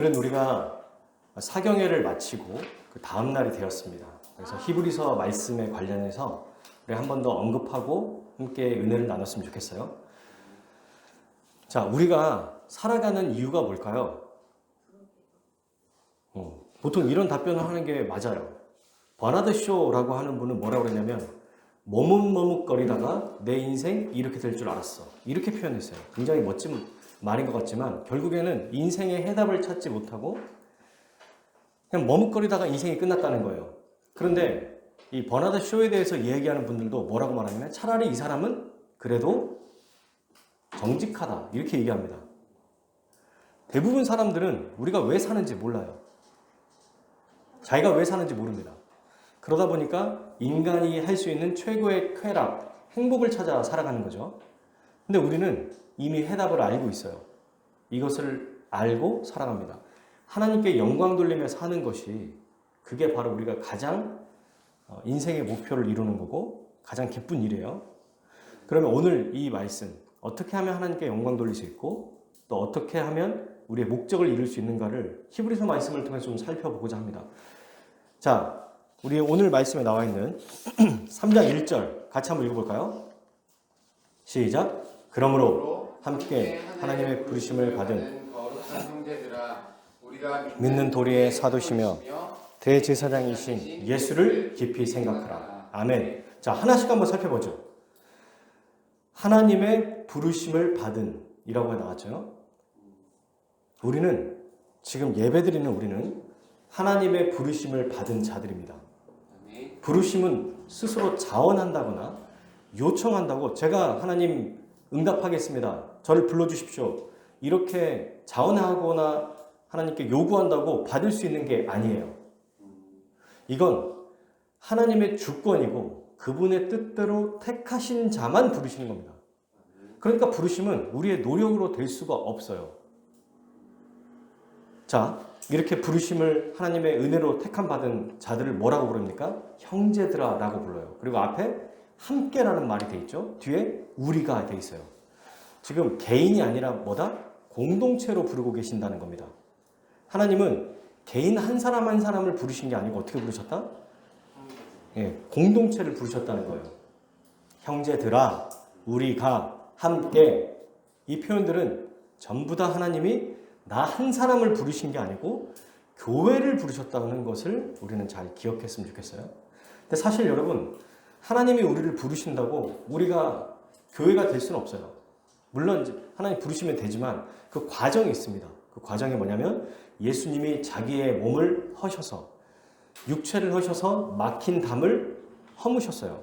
오늘은 우리가 사경회를 마치고 그 다음 날이 되었습니다. 그래서 히브리서 말씀에 관련해서 우리 한 번 더 언급하고 함께 은혜를 나눴으면 좋겠어요. 자, 우리가 살아가는 이유가 뭘까요? 보통 이런 답변을 하는 게 맞아요. 버나드 쇼라고 하는 분은 뭐라고 그러냐면 머뭇머뭇거리다가 내 인생 이렇게 될 줄 알았어. 이렇게 표현했어요. 굉장히 멋진 말인 것 같지만 결국에는 인생의 해답을 찾지 못하고 그냥 머뭇거리다가 인생이 끝났다는 거예요. 그런데 이 버나드 쇼에 대해서 얘기하는 분들도 뭐라고 말하냐면 차라리 이 사람은 그래도 정직하다 이렇게 얘기합니다. 대부분 사람들은 우리가 왜 사는지 몰라요. 자기가 왜 사는지 모릅니다. 그러다 보니까 인간이 할 수 있는 최고의 쾌락, 행복을 찾아 살아가는 거죠. 근데 우리는 이미 해답을 알고 있어요. 이것을 알고 살아갑니다. 하나님께 영광 돌리며 사는 것이 그게 바로 우리가 가장 인생의 목표를 이루는 거고 가장 기쁜 일이에요. 그러면 오늘 이 말씀 어떻게 하면 하나님께 영광 돌릴 수 있고 또 어떻게 하면 우리의 목적을 이룰 수 있는가를 히브리서 말씀을 통해서 좀 살펴보고자 합니다. 자, 우리 오늘 말씀에 나와 있는 3장 1절 같이 한번 읽어볼까요? 시작! 그러므로 함께 하나님의 부르심을 받은 믿는 도리의 사도시며 대제사장이신 예수를 깊이 생각하라. 아멘. 자, 하나씩 한번 살펴보죠. 하나님의 부르심을 받은 이라고 나왔죠. 우리는 지금 예배드리는 우리는 하나님의 부르심을 받은 자들입니다. 부르심은 스스로 자원한다거나 요청한다고 제가 하나님 응답하겠습니다. 저를 불러주십시오. 이렇게 자원하거나 하나님께 요구한다고 받을 수 있는 게 아니에요. 이건 하나님의 주권이고 그분의 뜻대로 택하신 자만 부르시는 겁니다. 그러니까 부르심은 우리의 노력으로 될 수가 없어요. 자, 이렇게 부르심을 하나님의 은혜로 택함 받은 자들을 뭐라고 부릅니까? 형제들아 라고 불러요. 그리고 앞에 함께라는 말이 돼 있죠. 뒤에 우리가 돼 있어요. 지금 개인이 아니라 뭐다? 공동체로 부르고 계신다는 겁니다. 하나님은 개인 한 사람 한 사람을 부르신 게 아니고 어떻게 부르셨다? 공동체를 부르셨다는 거예요. 형제들아, 우리가 함께. 이 표현들은 전부 다 하나님이 나 한 사람을 부르신 게 아니고 교회를 부르셨다는 것을 우리는 잘 기억했으면 좋겠어요. 근데 사실 여러분, 하나님이 우리를 부르신다고 우리가 교회가 될 수는 없어요. 물론 하나님 부르시면 되지만 그 과정이 있습니다. 그 과정이 뭐냐면 예수님이 자기의 몸을 허셔서 육체를 허셔서 막힌 담을 허무셨어요.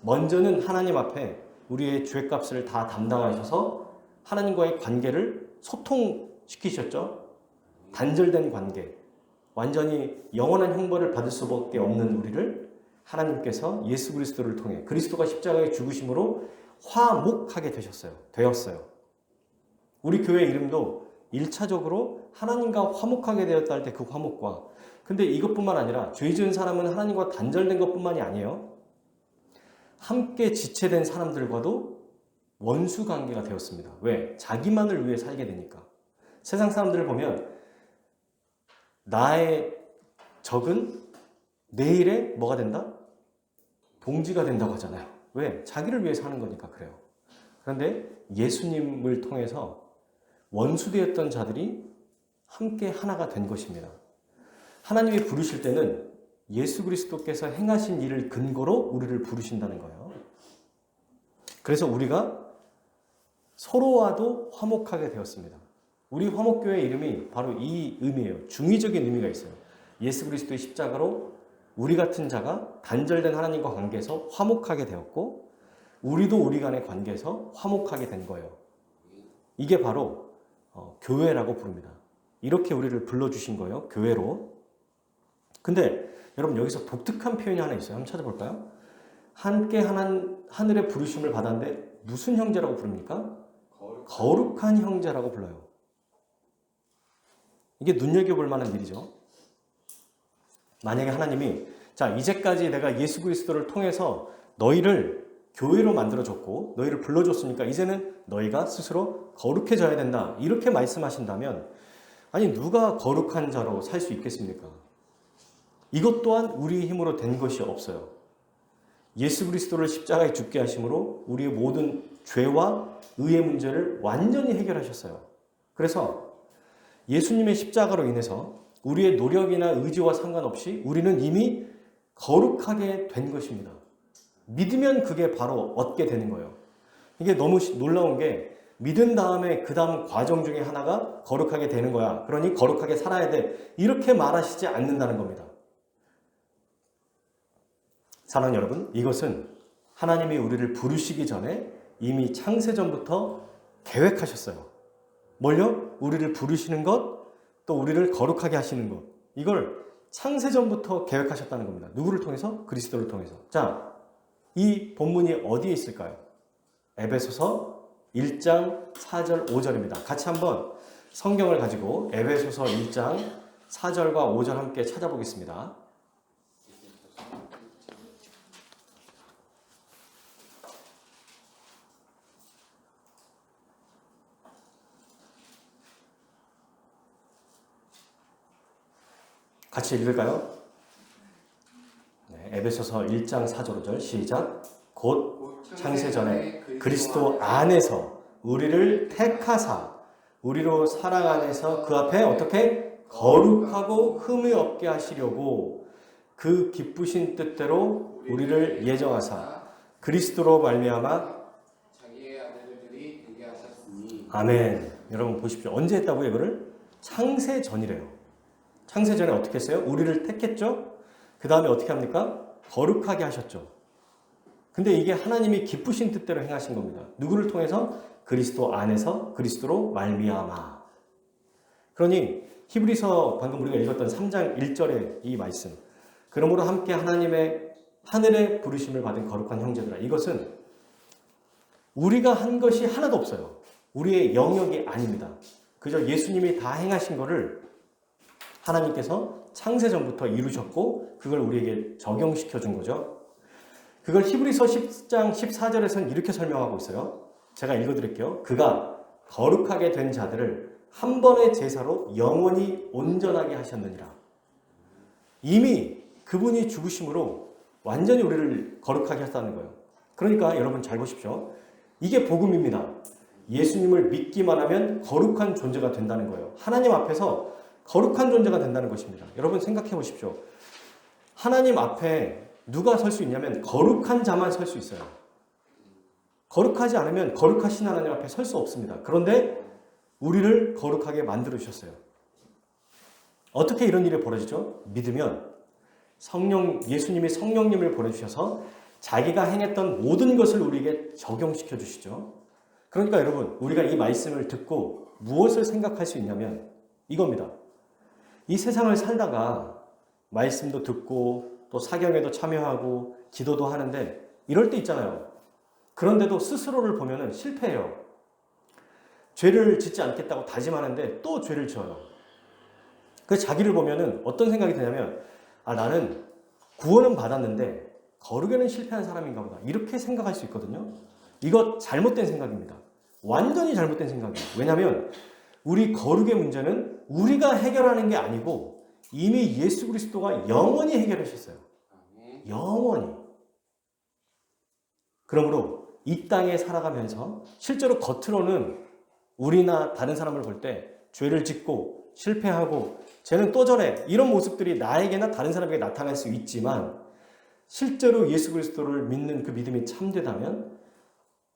먼저는 하나님 앞에 우리의 죄값을 다 담당하셔서 하나님과의 관계를 소통시키셨죠. 단절된 관계, 완전히 영원한 형벌을 받을 수밖에 없는 우리를 하나님께서 예수 그리스도를 통해 그리스도가 십자가에 죽으심으로 화목하게 되었어요. 우리 교회 이름도 1차적으로 하나님과 화목하게 되었다 할 때 그 화목과, 근데 이것뿐만 아니라 죄 지은 사람은 하나님과 단절된 것뿐만이 아니에요. 함께 지체된 사람들과도 원수 관계가 되었습니다. 왜? 자기만을 위해 살게 되니까. 세상 사람들을 보면 나의 적은 내일에 뭐가 된다? 동지가 된다고 하잖아요. 왜? 자기를 위해 사는 거니까 그래요. 그런데 예수님을 통해서 원수되었던 자들이 함께 하나가 된 것입니다. 하나님이 부르실 때는 예수 그리스도께서 행하신 일을 근거로 우리를 부르신다는 거예요. 그래서 우리가 서로와도 화목하게 되었습니다. 우리 화목교회 이름이 바로 이 의미예요. 중의적인 의미가 있어요. 예수 그리스도의 십자가로 우리 같은 자가 단절된 하나님과 관계에서 화목하게 되었고 우리도 우리 간의 관계에서 화목하게 된 거예요. 이게 바로 교회라고 부릅니다. 이렇게 우리를 불러주신 거예요. 교회로. 근데 여러분 여기서 독특한 표현이 하나 있어요. 한번 찾아볼까요? 함께 하늘의 부르심을 받았는데 무슨 형제라고 부릅니까? 거룩한 형제라고 불러요. 이게 눈여겨볼 만한 일이죠. 만약에 하나님이 자 이제까지 내가 예수 그리스도를 통해서 너희를 교회로 만들어줬고 너희를 불러줬으니까 이제는 너희가 스스로 거룩해져야 된다 이렇게 말씀하신다면 아니 누가 거룩한 자로 살 수 있겠습니까? 이것 또한 우리의 힘으로 된 것이 없어요. 예수 그리스도를 십자가에 죽게 하심으로 우리의 모든 죄와 의의 문제를 완전히 해결하셨어요. 그래서 예수님의 십자가로 인해서 우리의 노력이나 의지와 상관없이 우리는 이미 거룩하게 된 것입니다. 믿으면 그게 바로 얻게 되는 거예요. 이게 너무 놀라운 게 믿은 다음에 그 다음 과정 중에 하나가 거룩하게 되는 거야. 그러니 거룩하게 살아야 돼. 이렇게 말하시지 않는다는 겁니다. 사랑하는 여러분, 이것은 하나님이 우리를 부르시기 전에 이미 창세전부터 계획하셨어요. 뭘요? 우리를 부르시는 것, 또 우리를 거룩하게 하시는 것. 이걸 창세전부터 계획하셨다는 겁니다. 누구를 통해서? 그리스도를 통해서. 자, 이 본문이 어디에 있을까요? 에베소서 1장 4절 5절입니다. 같이 한번 성경을 가지고 에베소서 1장 4절과 5절 함께 찾아보겠습니다. 같이 읽을까요? 네, 에베소서 1장 4절 5절 시작. 곧 창세전에 그리스도 안에서 우리를 택하사 우리로 사랑 안에서 그 앞에 어떻게 거룩하고 흠이 없게 하시려고 그 기쁘신 뜻대로 우리를 예정하사 그리스도로 말미암아 자기의 아들들이 되게 하셨으니. 아멘. 여러분 보십시오. 언제 했다고요 이거를? 창세전이래요. 창세전에 어떻게 했어요? 우리를 택했죠? 그 다음에 어떻게 합니까? 거룩하게 하셨죠. 근데 이게 하나님이 기쁘신 뜻대로 행하신 겁니다. 누구를 통해서? 그리스도 안에서 그리스도로 말미암아. 그러니 히브리서 방금 우리가 읽었던 3장 1절의 이 말씀. 그러므로 함께 하나님의 하늘의 부르심을 받은 거룩한 형제들아. 이것은 우리가 한 것이 하나도 없어요. 우리의 영역이 아닙니다. 그저 예수님이 다 행하신 거를 하나님께서 창세전부터 이루셨고 그걸 우리에게 적용시켜 준 거죠. 그걸 히브리서 10장 14절에서는 이렇게 설명하고 있어요. 제가 읽어드릴게요. 그가 거룩하게 된 자들을 한 번의 제사로 영원히 온전하게 하셨느니라. 이미 그분이 죽으심으로 완전히 우리를 거룩하게 하셨다는 거예요. 그러니까 여러분 잘 보십시오. 이게 복음입니다. 예수님을 믿기만 하면 거룩한 존재가 된다는 거예요. 하나님 앞에서 거룩한 존재가 된다는 것입니다. 여러분 생각해 보십시오. 하나님 앞에 누가 설 수 있냐면 거룩한 자만 설 수 있어요. 거룩하지 않으면 거룩하신 하나님 앞에 설 수 없습니다. 그런데 우리를 거룩하게 만들어 주셨어요. 어떻게 이런 일이 벌어지죠? 믿으면 예수님이 성령님을 보내주셔서 자기가 행했던 모든 것을 우리에게 적용시켜 주시죠. 그러니까 여러분 우리가 이 말씀을 듣고 무엇을 생각할 수 있냐면 이겁니다. 이 세상을 살다가 말씀도 듣고 또 사경에도 참여하고 기도도 하는데 이럴 때 있잖아요. 그런데도 스스로를 보면은 실패해요. 죄를 짓지 않겠다고 다짐하는데 또 죄를 지어요. 그래서 자기를 보면은 어떤 생각이 드냐면 나는 구원은 받았는데 거룩에는 실패한 사람인가 보다. 이렇게 생각할 수 있거든요. 이거 잘못된 생각입니다. 완전히 잘못된 생각이에요. 왜냐하면 우리 거룩의 문제는 우리가 해결하는 게 아니고 이미 예수 그리스도가 영원히 해결하셨어요. 영원히. 그러므로 이 땅에 살아가면서 실제로 겉으로는 우리나 다른 사람을 볼 때 죄를 짓고 실패하고 쟤는 또 저래 이런 모습들이 나에게나 다른 사람에게 나타날 수 있지만 실제로 예수 그리스도를 믿는 그 믿음이 참되다면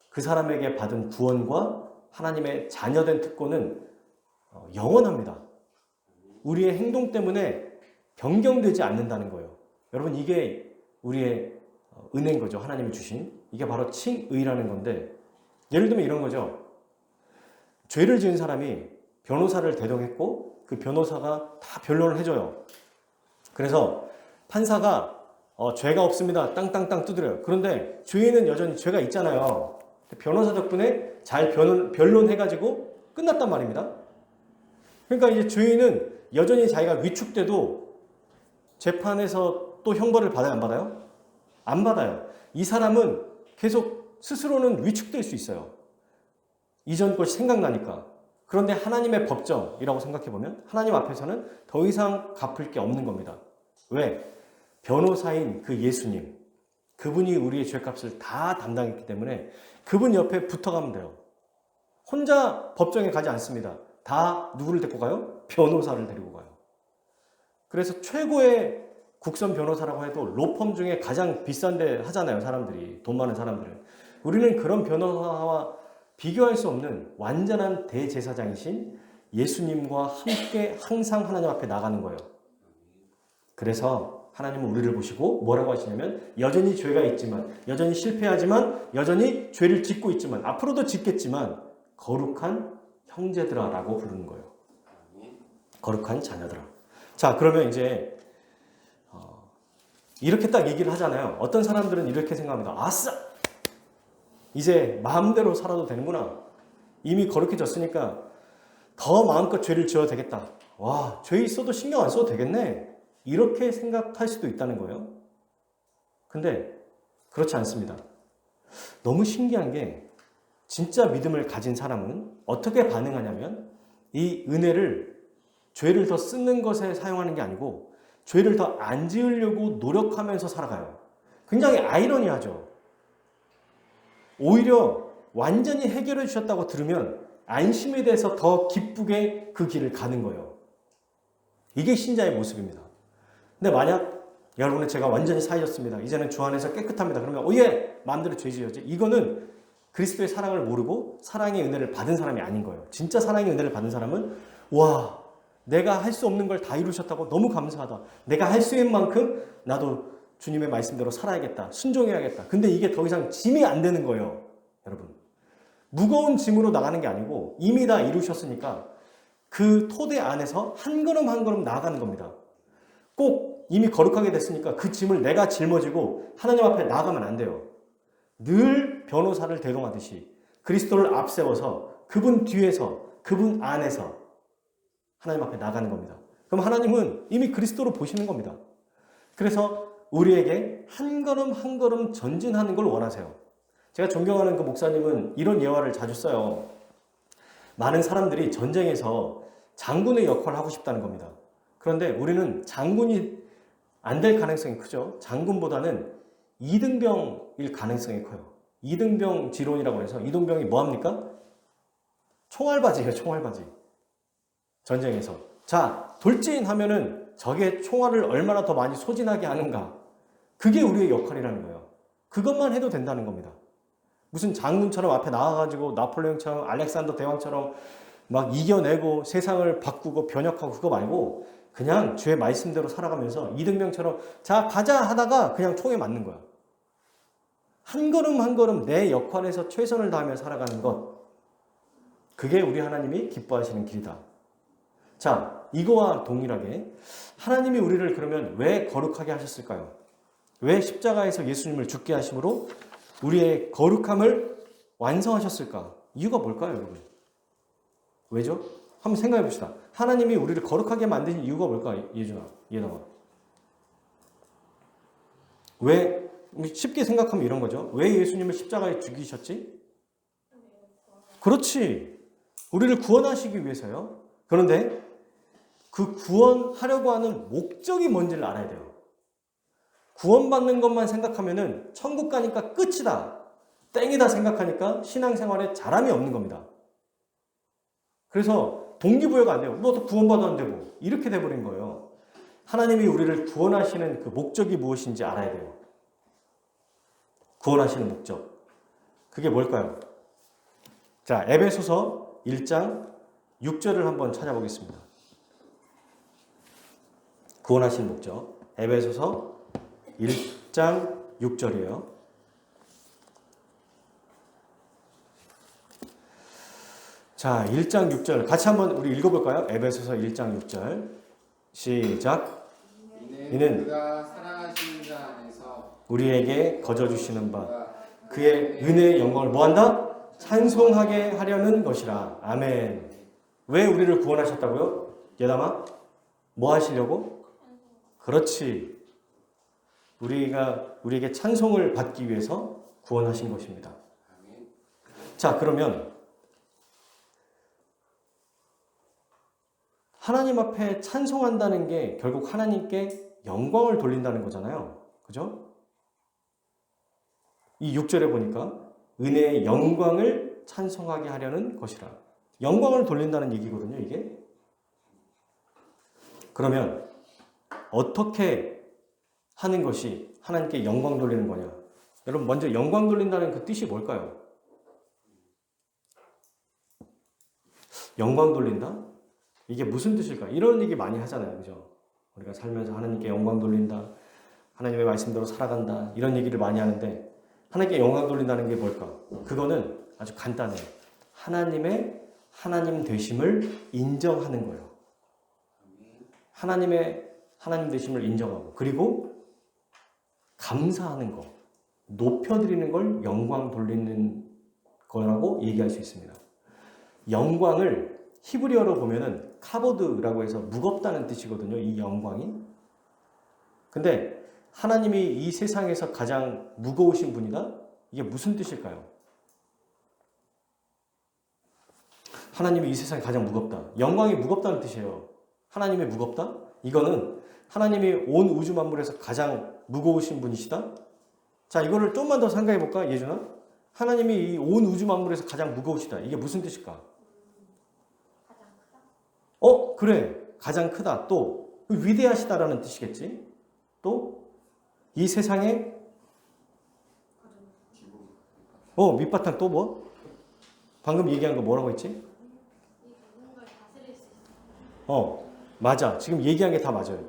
그 사람에게 받은 구원과 하나님의 자녀된 특권은 영원합니다. 우리의 행동 때문에 변경되지 않는다는 거예요. 여러분 이게 우리의 은혜인 거죠. 하나님이 주신. 이게 바로 칭의라는 건데 예를 들면 이런 거죠. 죄를 지은 사람이 변호사를 대동했고 그 변호사가 다 변론을 해줘요. 그래서 판사가 죄가 없습니다. 땅땅땅 두드려요. 그런데 죄인은 여전히 죄가 있잖아요. 변호사 덕분에 잘 변론해가지고 끝났단 말입니다. 그러니까 이제 죄인은 여전히 자기가 위축돼도 재판에서 또 형벌을 받아요? 안 받아요? 안 받아요. 이 사람은 계속 스스로는 위축될 수 있어요. 이전 것이 생각나니까. 그런데 하나님의 법정이라고 생각해보면 하나님 앞에서는 더 이상 갚을 게 없는 겁니다. 왜? 변호사인 그 예수님, 그분이 우리의 죄값을 다 담당했기 때문에 그분 옆에 붙어가면 돼요. 혼자 법정에 가지 않습니다. 다 누구를 데리고 가요? 변호사를 데리고 가요. 그래서 최고의 국선 변호사라고 해도 로펌 중에 가장 비싼 데 하잖아요. 사람들이. 돈 많은 사람들은. 우리는 그런 변호사와 비교할 수 없는 완전한 대제사장이신 예수님과 함께 항상 하나님 앞에 나가는 거예요. 그래서 하나님은 우리를 보시고 뭐라고 하시냐면 여전히 죄가 있지만, 여전히 실패하지만, 여전히 죄를 짓고 있지만, 앞으로도 짓겠지만 거룩한 형제들아 라고 부르는 거예요. 거룩한 자녀들아. 자, 그러면 이제 이렇게 딱 얘기를 하잖아요. 어떤 사람들은 이렇게 생각합니다. 아싸! 이제 마음대로 살아도 되는구나. 이미 거룩해졌으니까 더 마음껏 죄를 지어도 되겠다. 와, 죄 있어도 신경 안 써도 되겠네. 이렇게 생각할 수도 있다는 거예요. 근데 그렇지 않습니다. 너무 신기한 게 진짜 믿음을 가진 사람은 어떻게 반응하냐면 이 은혜를 죄를 더 쓰는 것에 사용하는 게 아니고 죄를 더 안 지으려고 노력하면서 살아가요. 굉장히 아이러니하죠. 오히려 완전히 해결해 주셨다고 들으면 안심에 대해서 더 기쁘게 그 길을 가는 거예요. 이게 신자의 모습입니다. 근데 만약 여러분은 제가 완전히 사해졌습니다. 이제는 주 안에서 깨끗합니다. 그러면 오예! 마음대로 죄 지어야지. 이거는 그리스도의 사랑을 모르고 사랑의 은혜를 받은 사람이 아닌 거예요. 진짜 사랑의 은혜를 받은 사람은 와, 내가 할 수 없는 걸 다 이루셨다고 너무 감사하다. 내가 할 수 있는 만큼 나도 주님의 말씀대로 살아야겠다. 순종해야겠다. 근데 이게 더 이상 짐이 안 되는 거예요. 여러분. 무거운 짐으로 나가는 게 아니고 이미 다 이루셨으니까 그 토대 안에서 한 걸음 한 걸음 나아가는 겁니다. 꼭 이미 거룩하게 됐으니까 그 짐을 내가 짊어지고 하나님 앞에 나아가면 안 돼요. 늘 변호사를 대동하듯이 그리스도를 앞세워서 그분 뒤에서 그분 안에서 하나님 앞에 나가는 겁니다. 그럼 하나님은 이미 그리스도로 보시는 겁니다. 그래서 우리에게 한 걸음 한 걸음 전진하는 걸 원하세요. 제가 존경하는 그 목사님은 이런 예화를 자주 써요. 많은 사람들이 전쟁에서 장군의 역할을 하고 싶다는 겁니다. 그런데 우리는 장군이 안 될 가능성이 크죠. 장군보다는 이등병일 가능성이 커요. 이등병 지론이라고 해서 이등병이 뭐합니까? 총알바지예요. 총알바지. 전쟁에서. 자, 돌진하면은 적의 총알을 얼마나 더 많이 소진하게 하는가. 그게 우리의 역할이라는 거예요. 그것만 해도 된다는 겁니다. 무슨 장군처럼 앞에 나와가지고 나폴레옹처럼 알렉산더 대왕처럼 막 이겨내고 세상을 바꾸고 변혁하고 그거 말고 그냥 주의 말씀대로 살아가면서 이등병처럼 자 가자 하다가 그냥 총에 맞는 거야. 한 걸음 한 걸음 내 역할에서 최선을 다하며 살아가는 것. 그게 우리 하나님이 기뻐하시는 길이다. 자, 이거와 동일하게 하나님이 우리를 그러면 왜 거룩하게 하셨을까요? 왜 십자가에서 예수님을 죽게 하심으로 우리의 거룩함을 완성하셨을까? 이유가 뭘까요, 여러분? 왜죠? 한번 생각해 봅시다. 하나님이 우리를 거룩하게 만드신 이유가 뭘까, 예담아? 왜, 쉽게 생각하면 이런 거죠. 왜 예수님을 십자가에 죽이셨지? 그렇지. 우리를 구원하시기 위해서요. 그런데 그 구원하려고 하는 목적이 뭔지를 알아야 돼요. 구원받는 것만 생각하면은 천국 가니까 끝이다. 땡이다 생각하니까 신앙생활에 자람이 없는 겁니다. 그래서 동기부여가 안 돼요. 너도 구원받았는데 뭐. 이렇게 돼버린 거예요. 하나님이 우리를 구원하시는 그 목적이 무엇인지 알아야 돼요. 구원하시는 목적. 그게 뭘까요? 자, 에베소서 1장 6절을 한번 찾아보겠습니다. 구원하시는 목적. 에베소서 1장 6절이에요. 자, 1장 6절 같이 한번 우리 읽어볼까요? 에베소서 1장 6절 시작. 이는 그가 사랑하시는 자 안에서 우리에게 거저주시는 바 그의 은혜의 영광을 뭐한다? 찬송하게 하려는 것이라. 아멘. 왜 우리를 구원하셨다고요? 예담아? 뭐 하시려고? 그렇지. 우리에게 찬송을 받기 위해서 구원하신 것입니다. 자, 그러면 하나님 앞에 찬송한다는 게 결국 하나님께 영광을 돌린다는 거잖아요. 그죠? 이 6절에 보니까 은혜의 영광을 찬송하게 하려는 것이라. 영광을 돌린다는 얘기거든요, 이게. 그러면 어떻게 하는 것이 하나님께 영광 돌리는 거냐? 여러분, 먼저 영광 돌린다는 그 뜻이 뭘까요? 영광 돌린다? 이게 무슨 뜻일까? 이런 얘기 많이 하잖아요. 그죠? 우리가 살면서 하나님께 영광 돌린다. 하나님의 말씀대로 살아간다. 이런 얘기를 많이 하는데 하나님께 영광 돌린다는 게 뭘까? 그거는 아주 간단해요. 하나님의 하나님 되심을 인정하는 거예요. 하나님의 하나님 되심을 인정하고 그리고 감사하는 거, 높여드리는 걸 영광 돌리는 거라고 얘기할 수 있습니다. 영광을 히브리어로 보면은 카보드라고 해서 무겁다는 뜻이거든요. 이 영광이. 근데 하나님이 이 세상에서 가장 무거우신 분이다? 이게 무슨 뜻일까요? 하나님이 이 세상에 가장 무겁다. 영광이 무겁다는 뜻이에요. 하나님이 무겁다? 이거는 하나님이 온 우주 만물에서 가장 무거우신 분이시다? 자, 이거를 좀만 더 생각해 볼까, 예준아? 하나님이 이 온 우주 만물에서 가장 무거우시다. 이게 무슨 뜻일까? 그래. 가장 크다. 또 위대하시다라는 뜻이겠지. 또 이 세상에 밑바탕 또 뭐? 방금 얘기한 거 뭐라고 했지? 맞아. 지금 얘기한 게 다 맞아요.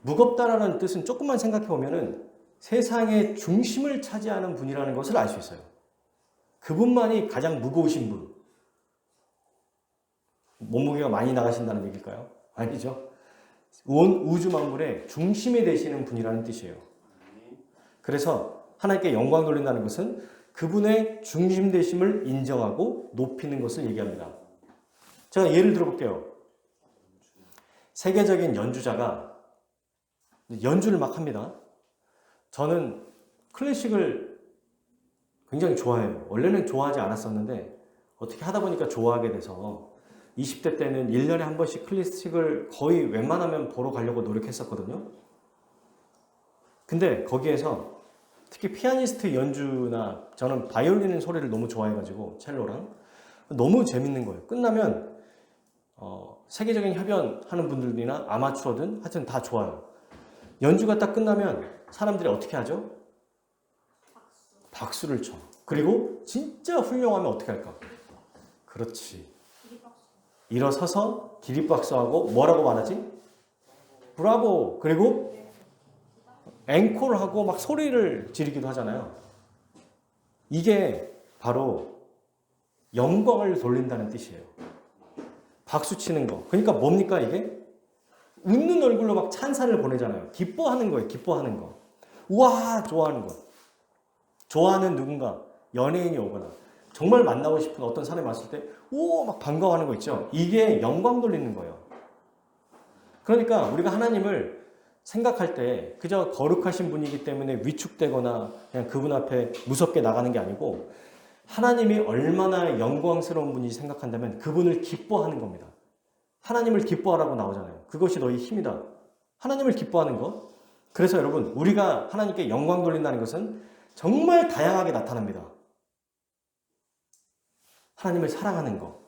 무겁다라는 뜻은 조금만 생각해 보면은 세상의 중심을 차지하는 분이라는 것을 알 수 있어요. 그분만이 가장 무거우신 분. 몸무게가 많이 나가신다는 얘기일까요? 아니죠. 온 우주 만물의 중심이 되시는 분이라는 뜻이에요. 그래서 하나님께 영광 돌린다는 것은 그분의 중심 되심을 인정하고 높이는 것을 얘기합니다. 제가 예를 들어볼게요. 세계적인 연주자가 연주를 막 합니다. 저는 클래식을 굉장히 좋아해요. 원래는 좋아하지 않았었는데 어떻게 하다 보니까 좋아하게 돼서 20대 때는 1년에 한 번씩 클래식을 거의 웬만하면 보러 가려고 노력했었거든요. 근데 거기에서 특히 피아니스트 연주나 저는 바이올린 소리를 너무 좋아해가지고 첼로랑 너무 재밌는 거예요. 끝나면 세계적인 협연하는 분들이나 아마추어든 하여튼 다 좋아요. 연주가 딱 끝나면 사람들이 어떻게 하죠? 박수를 쳐. 그리고 진짜 훌륭하면 어떻게 할까? 그렇지. 일어서서 기립박수하고 뭐라고 말하지? 브라보. 그리고 앵콜하고 막 소리를 지르기도 하잖아요. 이게 바로 영광을 돌린다는 뜻이에요. 박수 치는 거. 그러니까 뭡니까 이게? 웃는 얼굴로 막 찬사를 보내잖아요. 기뻐하는 거예요. 기뻐하는 거. 우와 좋아하는 거. 좋아하는 누군가 연예인이 오거나 정말 만나고 싶은 어떤 사람이 왔을 때 오 막 반가워하는 거 있죠. 이게 영광 돌리는 거예요. 그러니까 우리가 하나님을 생각할 때 그저 거룩하신 분이기 때문에 위축되거나 그냥 그분 앞에 무섭게 나가는 게 아니고 하나님이 얼마나 영광스러운 분인지 생각한다면 그분을 기뻐하는 겁니다. 하나님을 기뻐하라고 나오잖아요. 그것이 너희 힘이다. 하나님을 기뻐하는 것. 그래서 여러분 우리가 하나님께 영광 돌린다는 것은 정말 다양하게 나타납니다. 하나님을 사랑하는 거.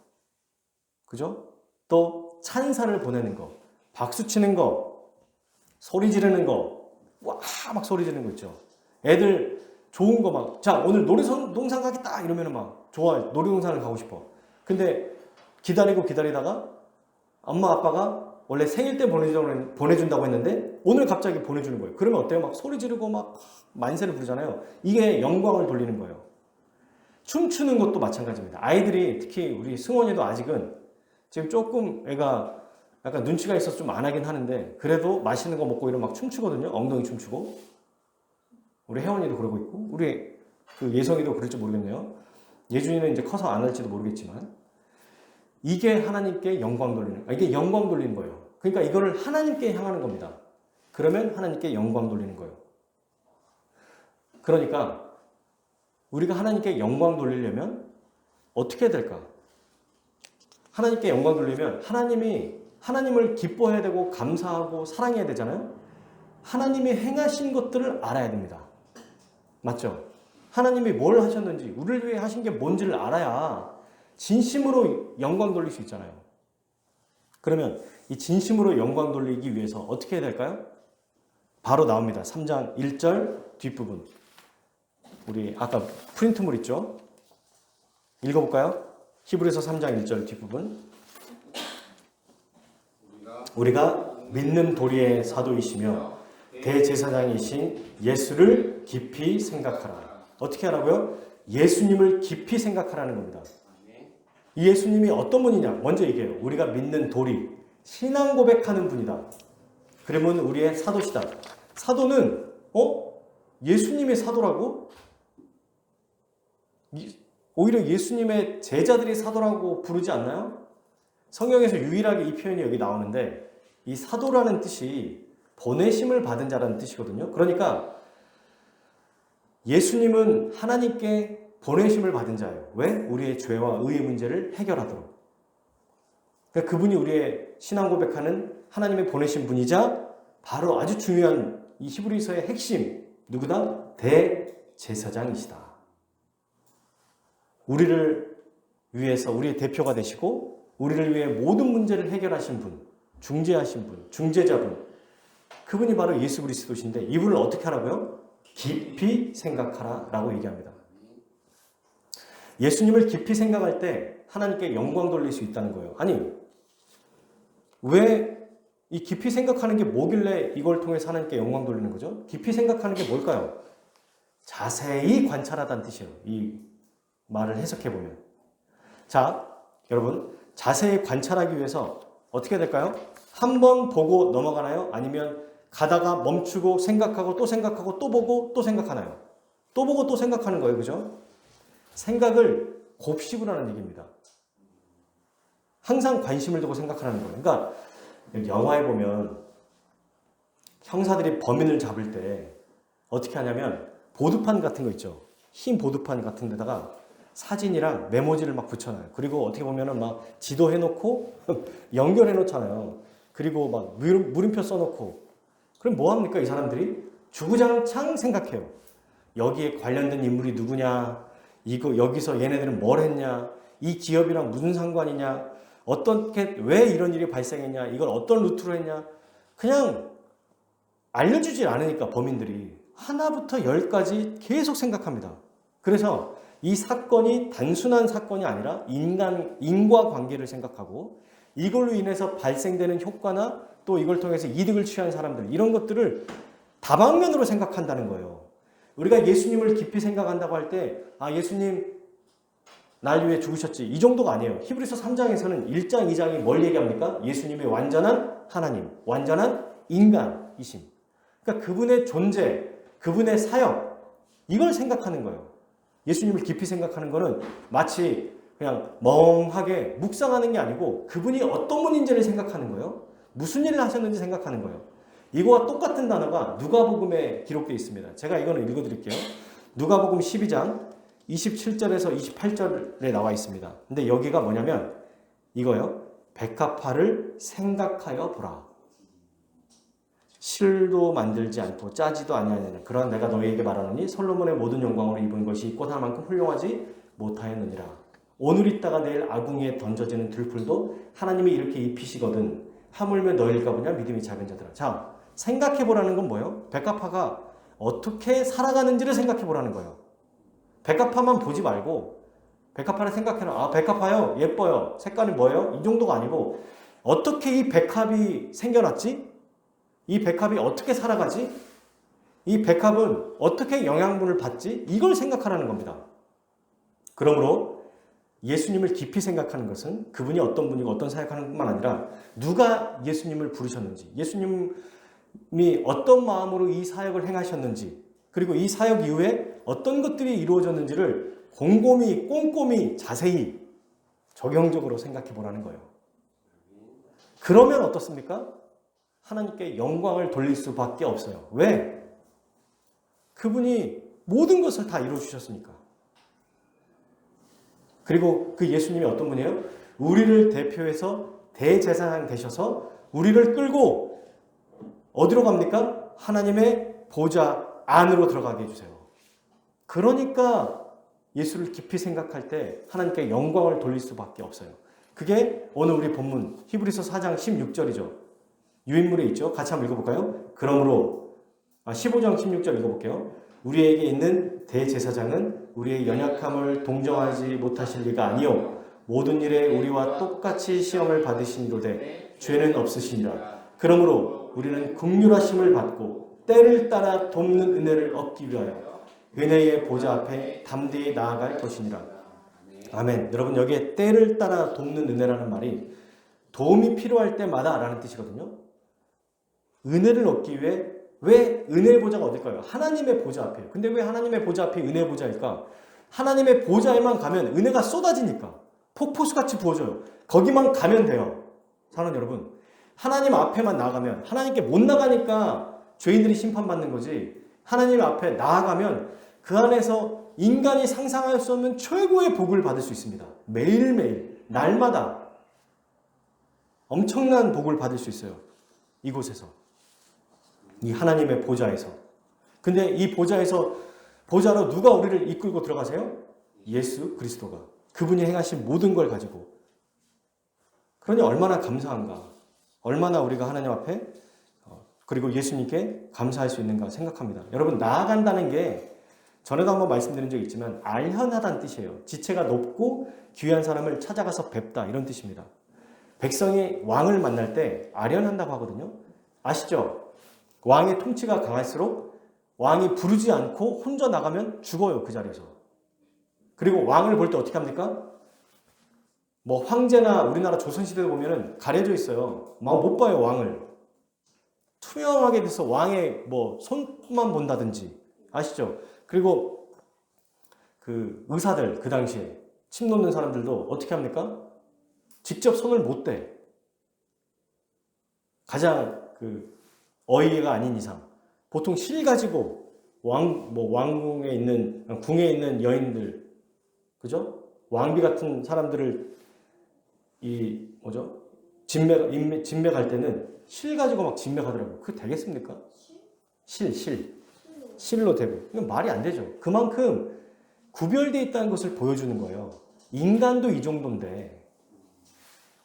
그죠? 또 찬사를 보내는 거. 박수 치는 거. 소리 지르는 거. 와 막 소리 지르는 거 있죠. 애들 좋은 거 막 자 오늘 놀이동산 가겠다 이러면 막 좋아 놀이동산을 가고 싶어. 근데 기다리다가 엄마 아빠가 원래 생일 때 보내준다고 했는데 오늘 갑자기 보내주는 거예요. 그러면 어때요? 막 소리 지르고 막 만세를 부르잖아요. 이게 영광을 돌리는 거예요. 춤추는 것도 마찬가지입니다. 아이들이 특히 우리 승원이도 아직은 지금 조금 애가 약간 눈치가 있어서 좀 안 하긴 하는데 그래도 맛있는 거 먹고 이러면 막 춤추거든요. 엉덩이 춤추고. 우리 혜원이도 그러고 있고 우리 그 예성이도 그럴지 모르겠네요. 예준이는 이제 커서 안 할지도 모르겠지만 이게 하나님께 영광 돌리는 이게 영광 돌리는 거예요. 그러니까 이거를 하나님께 향하는 겁니다. 그러면 하나님께 영광 돌리는 거예요. 그러니까 우리가 하나님께 영광 돌리려면 어떻게 해야 될까? 하나님께 영광 돌리면 하나님이 하나님을 기뻐해야 되고 감사하고 사랑해야 되잖아요. 하나님이 행하신 것들을 알아야 됩니다. 맞죠? 하나님이 뭘 하셨는지, 우리를 위해 하신 게 뭔지를 알아야 진심으로 영광 돌릴 수 있잖아요. 그러면 이 진심으로 영광 돌리기 위해서 어떻게 해야 될까요? 바로 나옵니다. 3장 1절 뒷부분. 우리 아까 프린트물 있죠? 읽어볼까요? 히브리서 3장 1절 뒷부분. 우리가 믿는 도리의 사도이시며 대제사장이신 예수를 깊이 생각하라. 어떻게 하라고요? 예수님을 깊이 생각하라는 겁니다. 이 예수님이 어떤 분이냐? 먼저 얘기해요. 우리가 믿는 도리, 신앙 고백하는 분이다. 그러면 우리의 사도시다. 사도는 예수님의 사도라고? 오히려 예수님의 제자들이 사도라고 부르지 않나요? 성경에서 유일하게 이 표현이 여기 나오는데 이 사도라는 뜻이 보내심을 받은 자라는 뜻이거든요. 그러니까 예수님은 하나님께 보내심을 받은 자예요. 왜? 우리의 죄와 의의 문제를 해결하도록. 그러니까 그분이 우리의 신앙 고백하는 하나님의 보내신 분이자 바로 아주 중요한 이 히브리서의 핵심 누구다? 대제사장이시다. 우리를 위해서 우리의 대표가 되시고 우리를 위해 모든 문제를 해결하신 분, 중재하신 분, 중재자분 그분이 바로 예수 그리스도신데 이분을 어떻게 하라고요? 깊이 생각하라 라고 얘기합니다. 예수님을 깊이 생각할 때 하나님께 영광 돌릴 수 있다는 거예요. 아니 왜 이 깊이 생각하는 게 뭐길래 이걸 통해서 하나님께 영광 돌리는 거죠? 깊이 생각하는 게 뭘까요? 자세히 관찰하다는 뜻이에요. 이 말을 해석해보면. 자, 여러분 자세히 관찰하기 위해서 어떻게 해야 될까요? 한 번 보고 넘어가나요? 아니면 가다가 멈추고 생각하고 또 생각하고 또 보고 또 생각하나요? 또 보고 또 생각하는 거예요. 그죠? 생각을 곱씹으라는 얘기입니다. 항상 관심을 두고 생각하는 거예요. 그러니까 영화에 보면 형사들이 범인을 잡을 때 어떻게 하냐면 보드판 같은 거 있죠. 흰 보드판 같은 데다가 사진이랑 메모지를 막 붙여놔요. 그리고 어떻게 보면은 막 지도 해놓고 연결해 놓잖아요. 그리고 막 물음표 써놓고. 그럼 뭐 합니까? 이 사람들이 주구장창 생각해요. 여기에 관련된 인물이 누구냐? 여기서 얘네들은 뭘 했냐? 이 기업이랑 무슨 상관이냐? 어떻게 왜 이런 일이 발생했냐? 이걸 어떤 루트로 했냐? 그냥 알려주지 않으니까 범인들이 하나부터 열까지 계속 생각합니다. 그래서 이 사건이 단순한 사건이 아니라 인과관계를 생각하고 이걸로 인해서 발생되는 효과나 또 이걸 통해서 이득을 취하는 사람들 이런 것들을 다방면으로 생각한다는 거예요. 우리가 예수님을 깊이 생각한다고 할 때 예수님 날 위해 죽으셨지 이 정도가 아니에요. 히브리서 3장에서는 1장, 2장이 뭘 얘기합니까? 예수님의 완전한 하나님, 완전한 인간이심. 그러니까 그분의 존재, 그분의 사역 이걸 생각하는 거예요. 예수님을 깊이 생각하는 거는 마치 그냥 멍하게 묵상하는 게 아니고 그분이 어떤 분인지를 생각하는 거예요. 무슨 일을 하셨는지 생각하는 거예요. 이거와 똑같은 단어가 누가복음에 기록되어 있습니다. 제가 이거는 읽어드릴게요. 누가복음 12장 27절에서 28절에 나와 있습니다. 근데 여기가 뭐냐면 이거요. 백합화를 생각하여 보라. 실도 만들지 않고 짜지도 아니하느냐. 그러나 내가 너희에게 말하노니 솔로몬의 모든 영광으로 입은 것이 꽃 하나만큼 훌륭하지 못하였느니라. 오늘 있다가 내일 아궁이에 던져지는 들풀도 하나님이 이렇게 입히시거든. 하물며 너희일까 보냐 믿음이 작은 자들아. 자, 생각해보라는 건 뭐예요? 백합화가 어떻게 살아가는지를 생각해보라는 거예요. 백합화만 보지 말고 백합화를 생각해라. 백합화요? 예뻐요. 색깔이 뭐예요? 이 정도가 아니고 어떻게 이 백합이 생겨났지? 이 백합이 어떻게 살아가지? 이 백합은 어떻게 영양분을 받지? 이걸 생각하라는 겁니다. 그러므로 예수님을 깊이 생각하는 것은 그분이 어떤 분이고 어떤 사역하는 것만 아니라 누가 예수님을 부르셨는지, 예수님이 어떤 마음으로 이 사역을 행하셨는지, 그리고 이 사역 이후에 어떤 것들이 이루어졌는지를 꼼꼼히 자세히 적용적으로 생각해 보라는 거예요. 그러면 어떻습니까? 하나님께 영광을 돌릴 수밖에 없어요. 왜? 그분이 모든 것을 다 이루어주셨으니까. 그리고 그 예수님이 어떤 분이에요? 우리를 대표해서 대제사장 되셔서 우리를 끌고 어디로 갑니까? 하나님의 보좌 안으로 들어가게 해주세요. 그러니까 예수를 깊이 생각할 때 하나님께 영광을 돌릴 수밖에 없어요. 그게 오늘 우리 본문 히브리서 4장 16절이죠. 유인물에 있죠. 같이 한번 읽어볼까요? 그러므로 15장 16절 읽어볼게요. 우리에게 있는 대제사장은 우리의 연약함을 동정하지 못하실 리가 아니요 모든 일에 우리와 똑같이 시험을 받으시니로되 죄는 없으시니라. 그러므로 우리는 긍휼하심을 받고 때를 따라 돕는 은혜를 얻기 위하여 은혜의 보좌 앞에 담대히 나아갈 것이니라. 아멘. 여러분 여기에 때를 따라 돕는 은혜라는 말이 도움이 필요할 때마다 라는 뜻이거든요. 은혜를 얻기 위해 왜 은혜의 보좌가 어딜까요? 하나님의 보좌 앞이에요. 근데 왜 하나님의 보좌 앞이 은혜의 보좌일까? 하나님의 보좌에만 가면 은혜가 쏟아지니까 폭포수같이 부어져요. 거기만 가면 돼요. 사랑하는 여러분, 하나님 앞에만 나가면 하나님께 못 나가니까 죄인들이 심판받는 거지 하나님 앞에 나아가면 그 안에서 인간이 상상할 수 없는 최고의 복을 받을 수 있습니다. 매일매일 날마다 엄청난 복을 받을 수 있어요. 이곳에서 이 하나님의 보좌에서. 근데 이 보좌로 누가 우리를 이끌고 들어가세요? 예수 그리스도가. 그분이 행하신 모든 걸 가지고. 그러니 얼마나 감사한가. 얼마나 우리가 하나님 앞에 그리고 예수님께 감사할 수 있는가 생각합니다. 여러분 나아간다는 게 전에도 한번 말씀드린 적이 있지만 알현하다는 뜻이에요. 지체가 높고 귀한 사람을 찾아가서 뵙다 이런 뜻입니다. 백성이 왕을 만날 때 아련한다고 하거든요. 아시죠? 왕의 통치가 강할수록 왕이 부르지 않고 혼자 나가면 죽어요. 그 자리에서. 그리고 왕을 볼 때 어떻게 합니까? 뭐 황제나 우리나라 조선시대에 보면은 가려져 있어요. 막 못 봐요. 왕을. 투명하게 돼서 왕의 뭐 손만 본다든지. 아시죠? 그리고 그 의사들 그 당시에 침 놓는 사람들도 어떻게 합니까? 직접 손을 못 대. 가장 그 어이가 아닌 이상 보통 실 가지고 왕궁에 있는 궁에 있는 여인들 그죠? 왕비 같은 사람들을 진맥할 때는 실 가지고 막 진맥하더라고요. 그게 되겠습니까? 실로 대고. 이건 말이 안 되죠. 그만큼 구별되어 있다는 것을 보여주는 거예요. 인간도 이 정도인데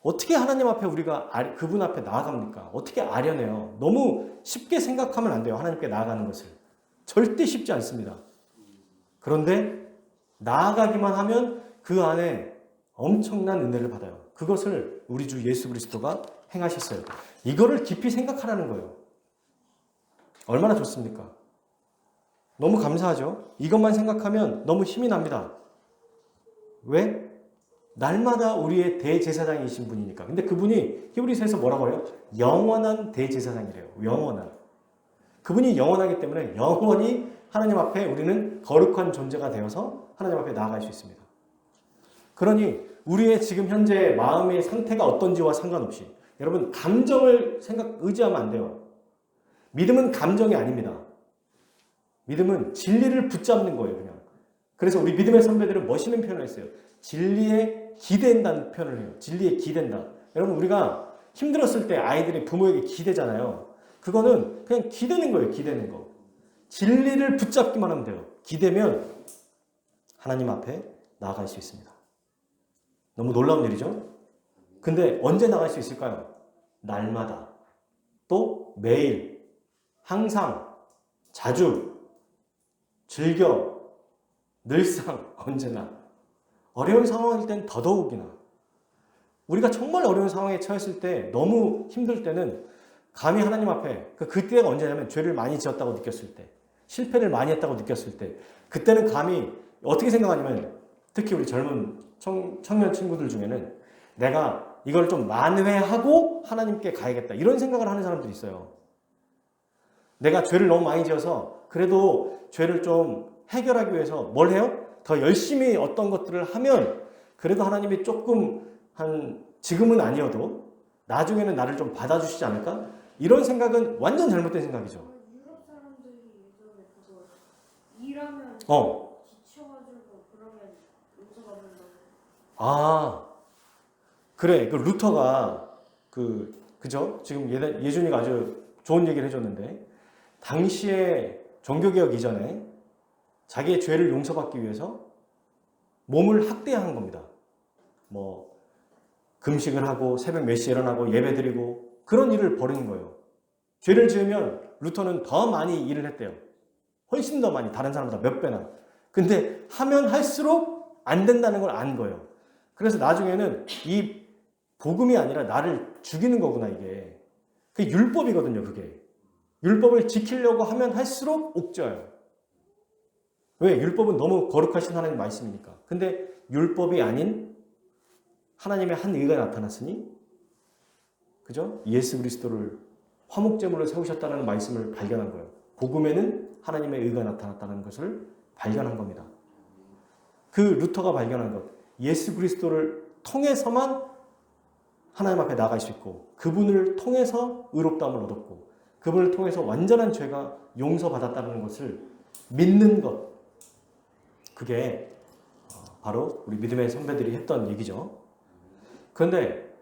어떻게 하나님 앞에 우리가 그분 앞에 나아갑니까? 어떻게 아련해요? 너무 쉽게 생각하면 안 돼요. 하나님께 나아가는 것을. 절대 쉽지 않습니다. 그런데 나아가기만 하면 그 안에 엄청난 은혜를 받아요. 그것을 우리 주 예수 그리스도가 행하셨어요. 이거를 깊이 생각하라는 거예요. 얼마나 좋습니까? 너무 감사하죠? 이것만 생각하면 너무 힘이 납니다. 왜? 날마다 우리의 대제사장이신 분이니까. 근데 그분이 히브리서에서 뭐라고 해요? 영원한 대제사장이래요. 영원한. 그분이 영원하기 때문에 영원히 하나님 앞에 우리는 거룩한 존재가 되어서 하나님 앞에 나아갈 수 있습니다. 그러니 우리의 지금 현재 마음의 상태가 어떤지와 상관없이 여러분 감정을 의지하면 안 돼요. 믿음은 감정이 아닙니다. 믿음은 진리를 붙잡는 거예요. 그냥. 그래서 우리 믿음의 선배들은 멋있는 표현을 했어요. 진리에 기댄다는 표현을 해요. 진리에 기댄다. 여러분 우리가 힘들었을 때 아이들이 부모에게 기대잖아요. 그거는 그냥 기대는 거예요. 기대는 거. 진리를 붙잡기만 하면 돼요. 기대면 하나님 앞에 나아갈 수 있습니다. 너무 놀라운 일이죠? 근데 언제 나갈 수 있을까요? 날마다. 또 매일. 항상. 자주. 즐겨. 늘상. 언제나. 어려운 상황일 땐 더더욱이나. 우리가 정말 어려운 상황에 처했을 때 너무 힘들 때는 감히 하나님 앞에 그때가 언제냐면 죄를 많이 지었다고 느꼈을 때 실패를 많이 했다고 느꼈을 때 그때는 감히 어떻게 생각하냐면 특히 우리 젊은 청년 친구들 중에는 내가 이걸 좀 만회하고 하나님께 가야겠다 이런 생각을 하는 사람들이 있어요. 내가 죄를 너무 많이 지어서 그래도 죄를 좀 해결하기 위해서 뭘 해요? 더 열심히 어떤 것들을 하면 그래도 하나님이 조금 지금은 아니어도 나중에는 나를 좀 받아주시지 않을까? 이런 생각은 완전 잘못된 생각이죠. 유럽 사람들이 예전에 그거 일하면 지쳐가지고 그러면 용서받는다고. 아, 그래. 그 루터가 그죠? 지금 예준이가 아주 좋은 얘기를 해줬는데, 당시에 종교개혁 이전에 자기의 죄를 용서받기 위해서 몸을 학대한 겁니다. 뭐 금식을 하고 새벽 몇 시에 일어나고 예배드리고 그런 일을 벌이는 거예요. 죄를 지으면 루터는 더 많이 일을 했대요. 훨씬 더 많이, 다른 사람보다 몇 배나. 근데 하면 할수록 안 된다는 걸 안 거예요. 그래서 나중에는 이 복음이 아니라 나를 죽이는 거구나, 이게. 그게 율법이거든요, 그게. 율법을 지키려고 하면 할수록 옥죄어요. 왜? 율법은 너무 거룩하신 하나님 말씀이니까. 근데 율법이 아닌 하나님의 한 의가 나타났으니, 그죠? 예수 그리스도를 화목제물로 세우셨다는 말씀을 발견한 거예요. 복음에는 하나님의 의가 나타났다는 것을 발견한 겁니다. 그 루터가 발견한 것, 예수 그리스도를 통해서만 하나님 앞에 나갈 수 있고, 그분을 통해서 의롭다함을 얻었고, 그분을 통해서 완전한 죄가 용서받았다는 것을 믿는 것, 그게 바로 우리 믿음의 선배들이 했던 얘기죠. 그런데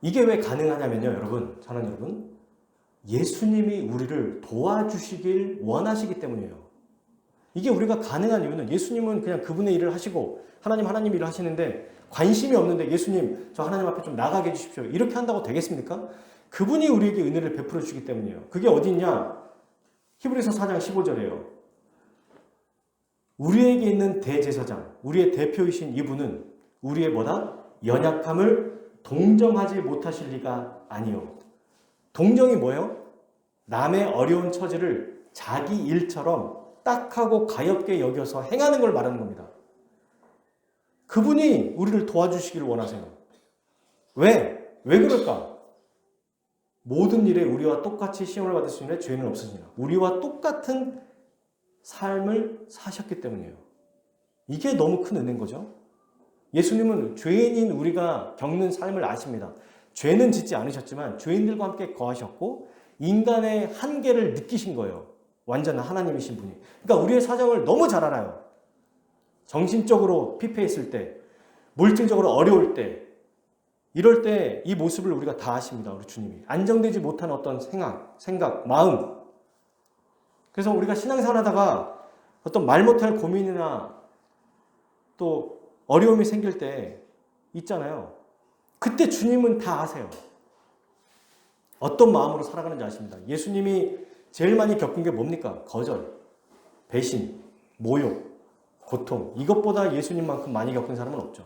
이게 왜 가능하냐면요, 여러분, 사랑하는 여러분, 예수님이 우리를 도와주시길 원하시기 때문이에요. 이게 우리가 가능한 이유는, 예수님은 그냥 그분의 일을 하시고 하나님 일을 하시는데 관심이 없는데, 예수님 저 하나님 앞에 좀 나가게 해주십시오, 이렇게 한다고 되겠습니까? 그분이 우리에게 은혜를 베풀어 주기 때문이에요. 그게 어디 있냐? 히브리서 4장 15절이에요. 우리에게 있는 대제사장, 우리의 대표이신 이분은 우리의 뭐다? 연약함을 동정하지 못하실 리가 아니요. 동정이 뭐예요? 남의 어려운 처지를 자기 일처럼 딱하고 가엾게 여겨서 행하는 걸 말하는 겁니다. 그분이 우리를 도와주시기를 원하세요. 왜? 왜 그럴까? 모든 일에 우리와 똑같이 시험을 받을 수 있는 죄는 없으시니라. 우리와 똑같은 삶을 사셨기 때문이에요. 이게 너무 큰 은혜인 거죠. 예수님은 죄인인 우리가 겪는 삶을 아십니다. 죄는 짓지 않으셨지만 죄인들과 함께 거하셨고 인간의 한계를 느끼신 거예요. 완전한 하나님이신 분이. 그러니까 우리의 사정을 너무 잘 알아요. 정신적으로 피폐했을 때, 물질적으로 어려울 때, 이럴 때 이 모습을 우리가 다 아십니다. 우리 주님이. 안정되지 못한 어떤 생각, 마음. 그래서 우리가 신앙생활 하다가 어떤 말 못할 고민이나 또 어려움이 생길 때 있잖아요. 그때 주님은 다 아세요. 어떤 마음으로 살아가는지 아십니다. 예수님이 제일 많이 겪은 게 뭡니까? 거절, 배신, 모욕, 고통. 이것보다 예수님만큼 많이 겪은 사람은 없죠.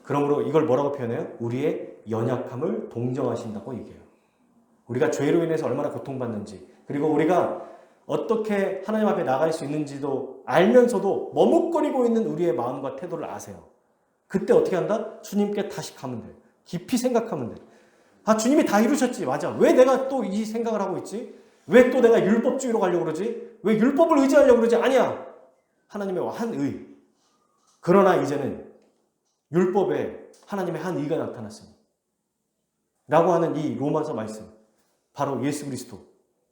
그러므로 이걸 뭐라고 표현해요? 우리의 연약함을 동정하신다고 얘기해요. 우리가 죄로 인해서 얼마나 고통받는지, 그리고 우리가 어떻게 하나님 앞에 나갈 수 있는지도 알면서도 머뭇거리고 있는 우리의 마음과 태도를 아세요. 그때 어떻게 한다? 주님께 다시 가면 돼. 깊이 생각하면 돼. 아, 주님이 다 이루셨지. 맞아. 왜 내가 또 이 생각을 하고 있지? 왜 또 내가 율법주의로 가려고 그러지? 왜 율법을 의지하려고 그러지? 아니야. 하나님의 한 의. 그러나 이제는 율법에 하나님의 한 의가 나타났으니 라고 하는 이 로마서 말씀, 바로 예수 그리스도,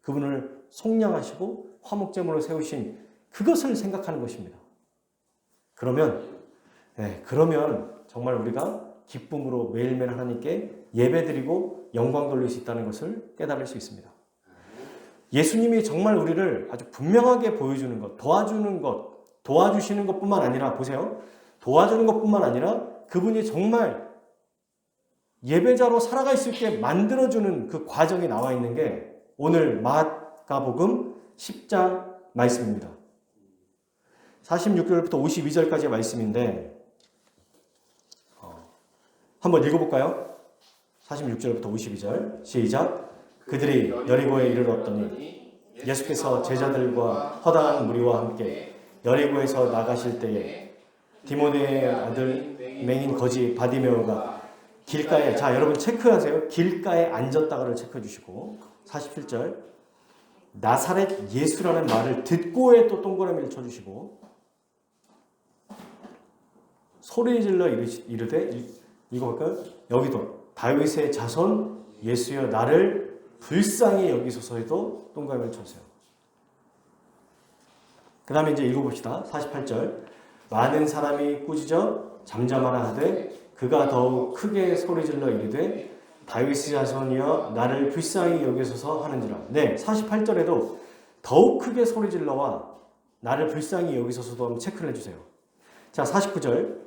그분을 속량하시고 화목제물로 세우신 그것을 생각하는 것입니다. 그러면 정말 우리가 기쁨으로 매일매일 하나님께 예배드리고 영광 돌릴 수 있다는 것을 깨달을 수 있습니다. 예수님이 정말 우리를 아주 분명하게 보여주는 것, 도와주는 것, 도와주시는 것뿐만 아니라, 보세요. 도와주는 것뿐만 아니라 그분이 정말 예배자로 살아갈 수 있게 만들어주는 그 과정이 나와 있는 게 오늘 마가복음 10장 말씀입니다. 46절부터 52절까지의 말씀인데 한번 읽어볼까요? 46절부터 52절 시작. 그들이 여리고에 이르렀더니 예수께서 제자들과 허다한 무리와 함께 여리고에서 나가실 때에 디모데의 아들 맹인 거지 바디메오가 길가에, 자 여러분 체크하세요. 길가에 앉았다가를 체크해 주시고, 47절 나사렛 예수라는 말을 듣고에 또 동그라미를 쳐주시고, 소리 질러 이르되, 이거 볼까요? 여기도 다윗의 자손 예수여 나를 불쌍히 여기소서에도 동그라미를 쳐주세요. 그 다음에 이제 읽어봅시다. 48절 많은 사람이 꾸짖어 잠잠하나 하되 그가 더욱 크게 소리질러 이르되 다윗의 자손이여 나를 불쌍히 여기소서 하는지라. 네, 48절에도 더욱 크게 소리질러와 나를 불쌍히 여기소서도 한번 체크를 해주세요. 자, 49절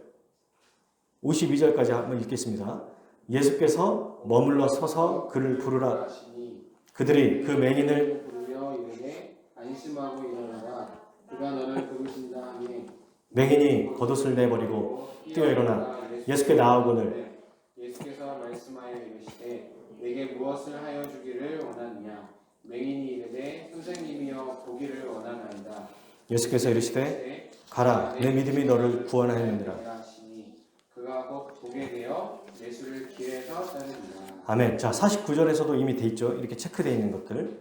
52절까지 한번 읽겠습니다. 예수께서 머물러 서서 그를 부르라. 그들이 그 맹인을 부르며 이르되 안심하고 일어나라. 그가 너를 부르신다 하니 맹인이 겉옷을 내버리고 뛰어 일어나 예수께 나아오거늘 예수께서 말씀하여 이르시되 내게 무엇을 하여 주기를 원하느냐. 맹인이 이르되 선생님이여 보기를 원하나이다. 예수께서 이르시되 가라 내 믿음이 너를 구원하였느니라. 하시니 그가 곧 보게 되어 예수를 길에서 따르니라. 아멘. 자, 49절에서도 이미 돼 있죠. 이렇게 체크되어 있는 것들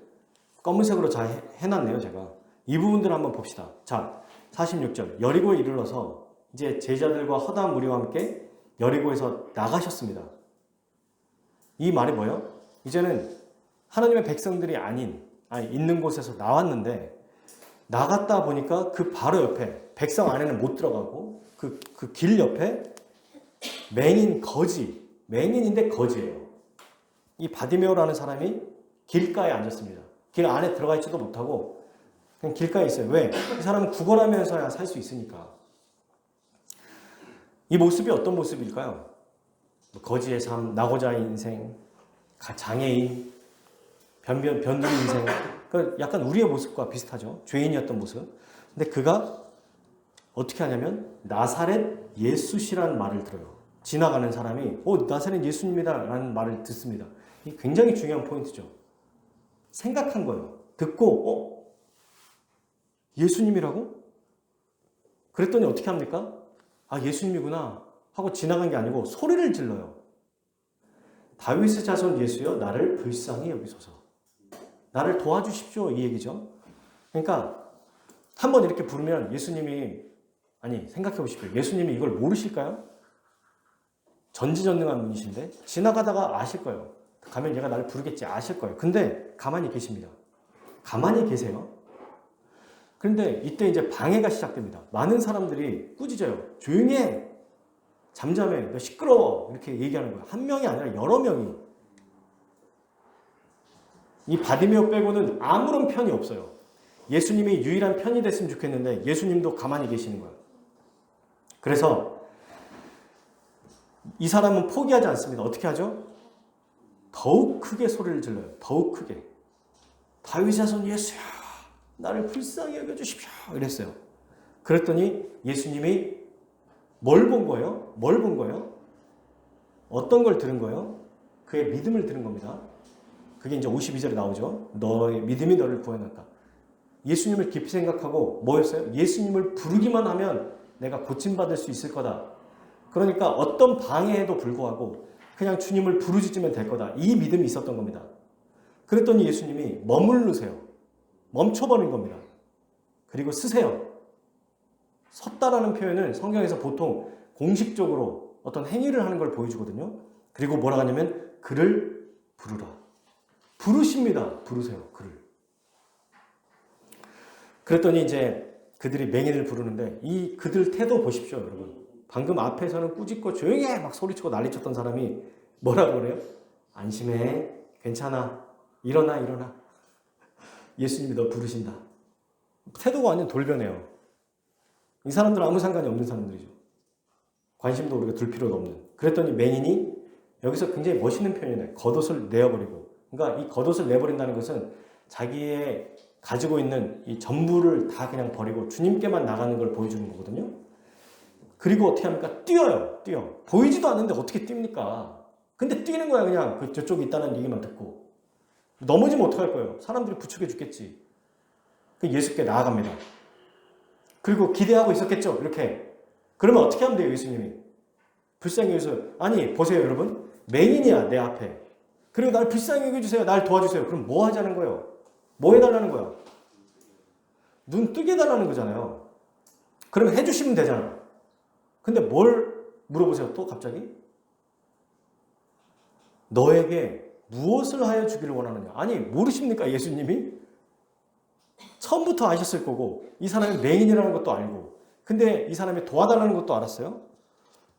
검은색으로 잘 해놨네요. 제가 이 부분들 한번 봅시다. 자, 46절 여리고에 이르러서 이제 제자들과 허다한 무리와 함께 여리고에서 나가셨습니다. 이 말이 뭐예요? 이제는 하나님의 백성들이 있는 곳에서 나왔는데 나갔다 보니까 그 바로 옆에 백성 안에는 못 들어가고 그 길 옆에 맹인인데 거지예요. 이 바디메오라는 사람이 길가에 앉았습니다. 길 안에 들어가 있지도 못하고 그냥 길가에 있어요. 왜? 이 사람은 구걸하면서야 살 수 있으니까. 이 모습이 어떤 모습일까요? 거지의 삶, 낙오자의 인생, 장애인, 변두리 인생. 약간 우리의 모습과 비슷하죠. 죄인이었던 모습. 근데 그가 어떻게 하냐면 나사렛 예수시라는 말을 들어요. 지나가는 사람이 나사렛 예수님이다 라는 말을 듣습니다. 이게 굉장히 중요한 포인트죠. 생각한 거예요. 듣고 예수님이라고? 그랬더니 어떻게 합니까? 예수님이구나 하고 지나간 게 아니고 소리를 질러요. 다윗의 자손 예수여 나를 불쌍히 여기소서. 나를 도와주십시오 이 얘기죠. 그러니까 한번 이렇게 부르면 예수님이 생각해 보십시오. 예수님이 이걸 모르실까요? 전지전능한 분이신데 지나가다가 아실 거예요. 가면 얘가 나를 부르겠지 아실 거예요. 근데 가만히 계십니다. 가만히 계세요. 그런데 이때 이제 방해가 시작됩니다. 많은 사람들이 꾸짖어요. 조용히 해. 잠잠해. 너 시끄러워. 이렇게 얘기하는 거예요. 한 명이 아니라 여러 명이. 이 바디메오 빼고는 아무런 편이 없어요. 예수님이 유일한 편이 됐으면 좋겠는데 예수님도 가만히 계시는 거예요. 그래서 이 사람은 포기하지 않습니다. 어떻게 하죠? 더욱 크게 소리를 질러요. 더욱 크게. 다윗의 자손 예수야 나를 불쌍히 여겨주십시오. 이랬어요. 그랬더니 예수님이 뭘 본 거예요? 뭘 본 거예요? 어떤 걸 들은 거예요? 그의 믿음을 들은 겁니다. 그게 이제 52절에 나오죠. 너의 믿음이 너를 구원했다. 예수님을 깊이 생각하고 뭐였어요? 예수님을 부르기만 하면 내가 고침받을 수 있을 거다. 그러니까 어떤 방해에도 불구하고 그냥 주님을 부르짖으면 될 거다. 이 믿음이 있었던 겁니다. 그랬더니 예수님이 머무르세요. 멈춰버린 겁니다. 그리고 쓰세요. 섰다라는 표현은 성경에서 보통 공식적으로 어떤 행위를 하는 걸 보여주거든요. 그리고 뭐라고 하냐면 그를 부르라. 부르십니다. 부르세요. 그를. 그랬더니 이제 그들이 맹인을 부르는데 이 그들 태도 보십시오, 여러분. 방금 앞에서는 꾸짖고 조용히 해! 막 소리치고 난리쳤던 사람이 뭐라고 그래요? 안심해. 괜찮아. 일어나. 예수님이 너 부르신다. 태도가 완전 돌변해요. 이 사람들은 아무 상관이 없는 사람들이죠. 관심도 우리가 둘 필요도 없는. 그랬더니 맹인이 여기서 굉장히 멋있는 표현이에요. 겉옷을 내어버리고. 그러니까 이 겉옷을 내버린다는 것은 자기의 가지고 있는 이 전부를 다 그냥 버리고 주님께만 나가는 걸 보여주는 거거든요. 그리고 어떻게 합니까? 뛰어요. 보이지도 않는데 어떻게 뜁니까? 근데 뛰는 거야 그냥. 저쪽에 있다는 얘기만 듣고. 넘어지면 어떡할 거예요? 사람들이 부축해 죽겠지. 예수께 나아갑니다. 그리고 기대하고 있었겠죠. 이렇게. 그러면 어떻게 하면 돼요? 예수님이. 불쌍히 여기서 보세요 여러분. 맹인이야 내 앞에. 그리고 날 불쌍히 여겨주세요. 날 도와주세요. 그럼 뭐 하자는 거예요? 뭐 해달라는 거야? 눈 뜨게 해달라는 거잖아요. 그러면 해주시면 되잖아. 근데 뭘 물어보세요 또 갑자기? 너에게 무엇을 하여 주기를 원하느냐? 모르십니까 예수님이? 처음부터 아셨을 거고 이 사람이 맹인이라는 것도 알고 근데 이 사람이 도와달라는 것도 알았어요.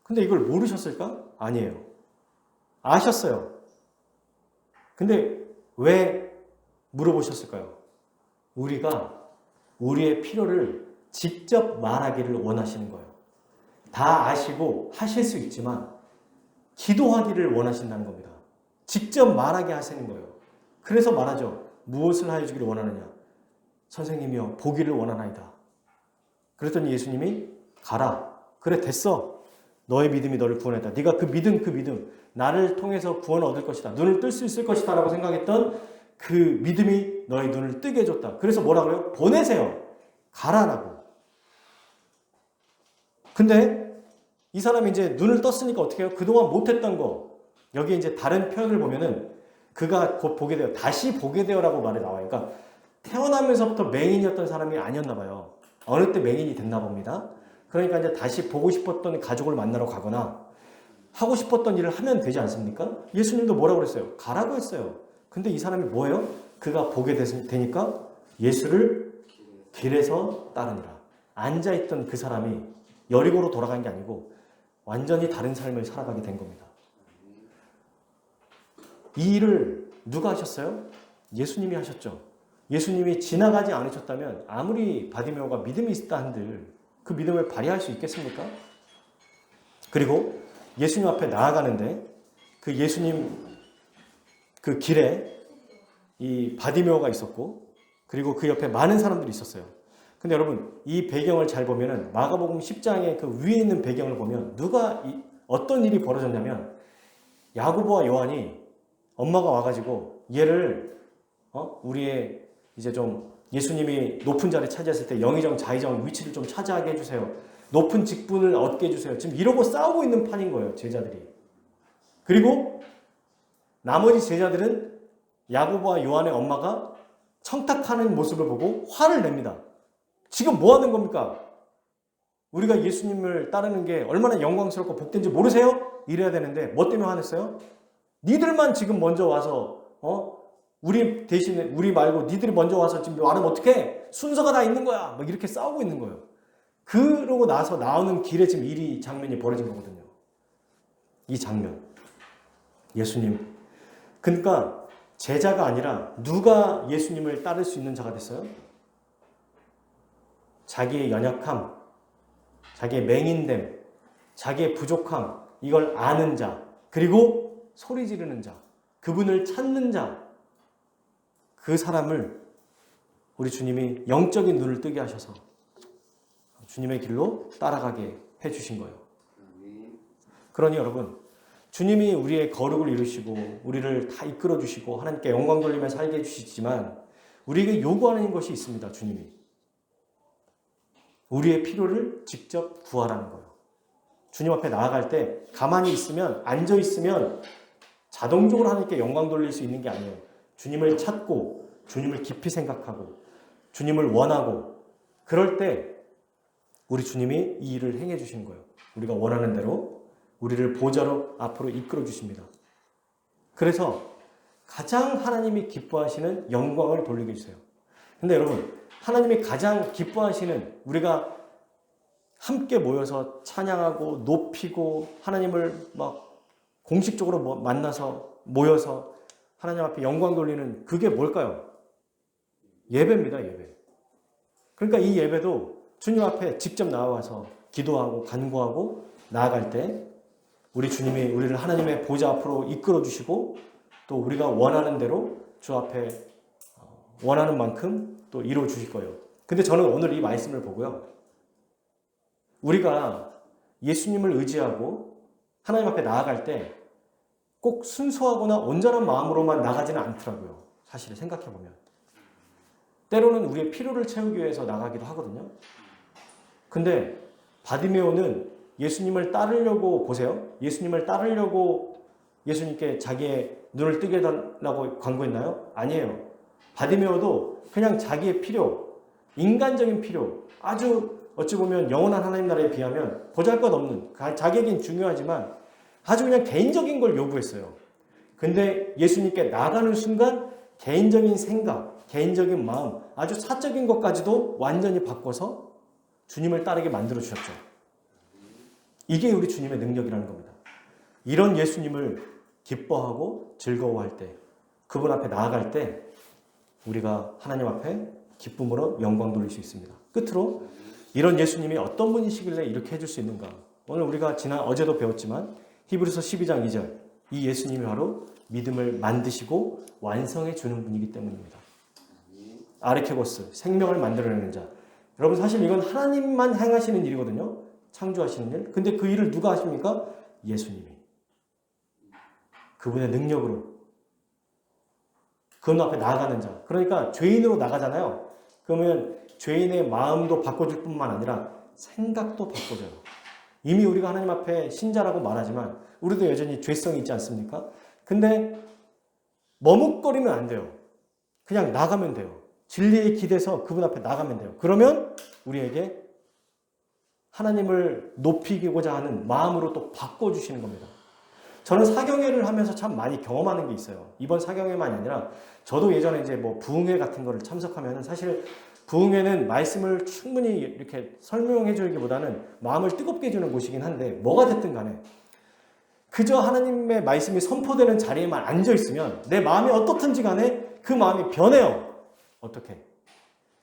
근데 이걸 모르셨을까? 아니에요. 아셨어요. 근데 왜 물어보셨을까요? 우리가 우리의 필요를 직접 말하기를 원하시는 거예요. 다 아시고 하실 수 있지만 기도하기를 원하신다는 겁니다. 직접 말하게 하시는 거예요. 그래서 말하죠. 무엇을 하여 주기를 원하느냐? 선생님이여 보기를 원하나이다. 그랬더니 예수님이 가라. 그래 됐어. 너의 믿음이 너를 구원했다. 네가 그 믿음 나를 통해서 구원을 얻을 것이다. 눈을 뜰 수 있을 것이다 라고 생각했던 그 믿음이 너의 눈을 뜨게 해줬다. 그래서 뭐라 그래요? 보내세요. 가라라고. 근데 이 사람이 이제 눈을 떴으니까 어떻게 해요? 그동안 못했던 거. 여기 이제 다른 표현을 보면은 그가 곧 보게 돼요. 다시 보게 되어라고 말이 나와요. 그러니까 태어나면서부터 맹인이었던 사람이 아니었나 봐요. 어느 때 맹인이 됐나 봅니다. 그러니까 이제 다시 보고 싶었던 가족을 만나러 가거나 하고 싶었던 일을 하면 되지 않습니까? 예수님도 뭐라고 그랬어요? 가라고 했어요. 근데 이 사람이 뭐예요? 그가 보게 되니까 예수를 길에서 따르니라. 앉아있던 그 사람이 여리고로 돌아간 게 아니고 완전히 다른 삶을 살아가게 된 겁니다. 이 일을 누가 하셨어요? 예수님이 하셨죠. 예수님이 지나가지 않으셨다면 아무리 바디메오가 믿음이 있다 한들 그 믿음을 발휘할 수 있겠습니까? 그리고 예수님 앞에 나아가는데 그 예수님 그 길에 이 바디메오가 있었고 그리고 그 옆에 많은 사람들이 있었어요. 근데 여러분 이 배경을 잘 보면은 마가복음 10장의 그 위에 있는 배경을 보면 어떤 일이 벌어졌냐면 야고보와 요한이 엄마가 와가지고 얘를 우리의 이제 좀 예수님이 높은 자리 차지했을 때 영의정 자의정 위치를 좀 차지하게 해주세요. 높은 직분을 얻게 해주세요. 지금 이러고 싸우고 있는 판인 거예요. 제자들이. 그리고 나머지 제자들은 야고보와 요한의 엄마가 청탁하는 모습을 보고 화를 냅니다. 지금 뭐 하는 겁니까? 우리가 예수님을 따르는 게 얼마나 영광스럽고 복된지 모르세요? 이래야 되는데 뭐 때문에 화냈어요? 니들만 지금 먼저 와서 우리 대신에 우리 말고 니들이 먼저 와서 지금 말하면 어떡해? 순서가 다 있는 거야. 막 이렇게 싸우고 있는 거예요. 그러고 나서 나오는 길에 지금 장면이 벌어진 거거든요. 이 장면. 예수님. 그러니까 제자가 아니라 누가 예수님을 따를 수 있는 자가 됐어요? 자기의 연약함, 자기의 맹인됨, 자기의 부족함, 이걸 아는 자, 그리고 소리 지르는 자, 그분을 찾는 자, 그 사람을 우리 주님이 영적인 눈을 뜨게 하셔서 주님의 길로 따라가게 해주신 거예요. 그러니 여러분, 주님이 우리의 거룩을 이루시고 우리를 다 이끌어 주시고 하나님께 영광 돌리며 살게 해주시지만 우리에게 요구하는 것이 있습니다. 주님이. 우리의 필요를 직접 구하라는 거예요. 주님 앞에 나아갈 때 가만히 있으면, 앉아 있으면 자동적으로 하나님께 영광 돌릴 수 있는 게 아니에요. 주님을 찾고 주님을 깊이 생각하고 주님을 원하고 그럴 때 우리 주님이 이 일을 행해 주시는 거예요. 우리가 원하는 대로 우리를 보좌로 앞으로 이끌어 주십니다. 그래서 가장 하나님이 기뻐하시는 영광을 돌리게 해주세요. 근데 여러분, 하나님이 가장 기뻐하시는 우리가 함께 모여서 찬양하고 높이고 하나님을 막 공식적으로 만나서 모여서 하나님 앞에 영광 돌리는 그게 뭘까요? 예배입니다. 예배. 그러니까 이 예배도 주님 앞에 직접 나와서 기도하고 간구하고 나아갈 때 우리 주님이 우리를 하나님의 보좌 앞으로 이끌어 주시고 또 우리가 원하는 대로 주 앞에 원하는 만큼 또 이루어 주실 거예요. 근데 저는 오늘 이 말씀을 보고요. 우리가 예수님을 의지하고 하나님 앞에 나아갈 때 꼭 순수하거나 온전한 마음으로만 나가지는 않더라고요. 사실 생각해보면. 때로는 우리의 필요를 채우기 위해서 나가기도 하거든요. 근데 바디메오는 예수님을 따르려고 보세요. 예수님을 따르려고 예수님께 자기의 눈을 뜨게 해달라고 간구했나요? 아니에요. 바디메오도 그냥 자기의 필요, 인간적인 필요, 아주 어찌 보면 영원한 하나님 나라에 비하면 보잘것없는, 자기에겐 중요하지만 아주 그냥 개인적인 걸 요구했어요. 근데 예수님께 나가는 순간 개인적인 생각, 개인적인 마음, 아주 사적인 것까지도 완전히 바꿔서 주님을 따르게 만들어 주셨죠. 이게 우리 주님의 능력이라는 겁니다. 이런 예수님을 기뻐하고 즐거워할 때 그분 앞에 나아갈 때 우리가 하나님 앞에 기쁨으로 영광 돌릴 수 있습니다. 끝으로 이런 예수님이 어떤 분이시길래 이렇게 해줄 수 있는가? 오늘 우리가 어제도 배웠지만 히브리서 12장 2절 이 예수님이 바로 믿음을 만드시고 완성해 주는 분이기 때문입니다. 아르케고스 생명을 만들어내는 자. 여러분 사실 이건 하나님만 행하시는 일이거든요. 창조하시는 일. 근데 그 일을 누가 하십니까? 예수님이. 그분의 능력으로 그분 앞에 나아가는 자. 그러니까 죄인으로 나가잖아요. 그러면 죄인의 마음도 바꿔줄 뿐만 아니라 생각도 바꿔줘요. 이미 우리가 하나님 앞에 신자라고 말하지만 우리도 여전히 죄성이 있지 않습니까? 근데 머뭇거리면 안 돼요. 그냥 나가면 돼요. 진리에 기대서 그분 앞에 나가면 돼요. 그러면 우리에게 하나님을 높이고자 하는 마음으로 또 바꿔주시는 겁니다. 저는 사경회를 하면서 참 많이 경험하는 게 있어요. 이번 사경회만이 아니라 저도 예전에 이제 뭐 부흥회 같은 거를 참석하면 사실 부흥회는 말씀을 충분히 이렇게 설명해 주기보다는 마음을 뜨겁게 해주는 곳이긴 한데 뭐가 됐든 간에 그저 하나님의 말씀이 선포되는 자리에만 앉아 있으면 내 마음이 어떻든지 간에 그 마음이 변해요. 어떻게?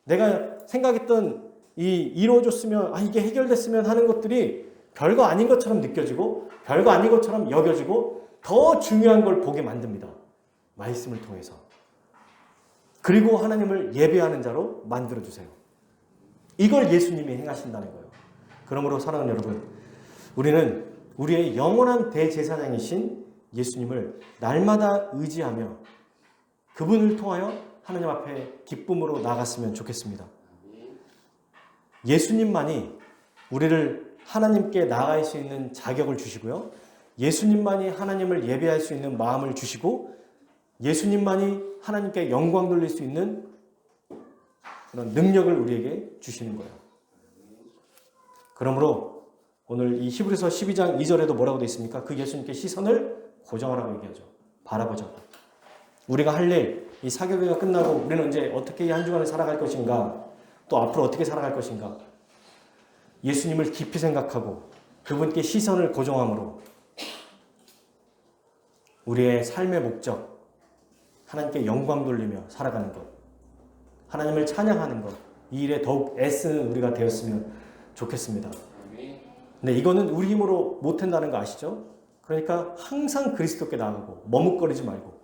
내가 생각했던 이루어졌으면 이게 해결됐으면 하는 것들이 별거 아닌 것처럼 느껴지고 별거 아닌 것처럼 여겨지고 더 중요한 걸 보게 만듭니다. 말씀을 통해서. 그리고 하나님을 예배하는 자로 만들어주세요. 이걸 예수님이 행하신다는 거예요. 그러므로 사랑하는 여러분, 우리는 우리의 영원한 대제사장이신 예수님을 날마다 의지하며 그분을 통하여 하나님 앞에 기쁨으로 나갔으면 좋겠습니다. 예수님만이 우리를 하나님께 나아갈 수 있는 자격을 주시고요. 예수님만이 하나님을 예배할 수 있는 마음을 주시고 예수님만이 하나님께 영광 돌릴 수 있는 그런 능력을 우리에게 주시는 거예요. 그러므로 오늘 이 히브리서 12장 2절에도 뭐라고 되어 있습니까? 그 예수님께 시선을 고정하라고 얘기하죠. 바라보자고. 우리가 할 일, 이 사교회가 끝나고 우리는 이제 어떻게 이 한 주간을 살아갈 것인가, 또 앞으로 어떻게 살아갈 것인가, 예수님을 깊이 생각하고 그분께 시선을 고정함으로 우리의 삶의 목적, 하나님께 영광 돌리며 살아가는 것, 하나님을 찬양하는 것, 이 일에 더욱 애쓰는 우리가 되었으면 좋겠습니다. 근데 이거는 우리 힘으로 못한다는 거 아시죠? 그러니까 항상 그리스도께 나아가고 머뭇거리지 말고,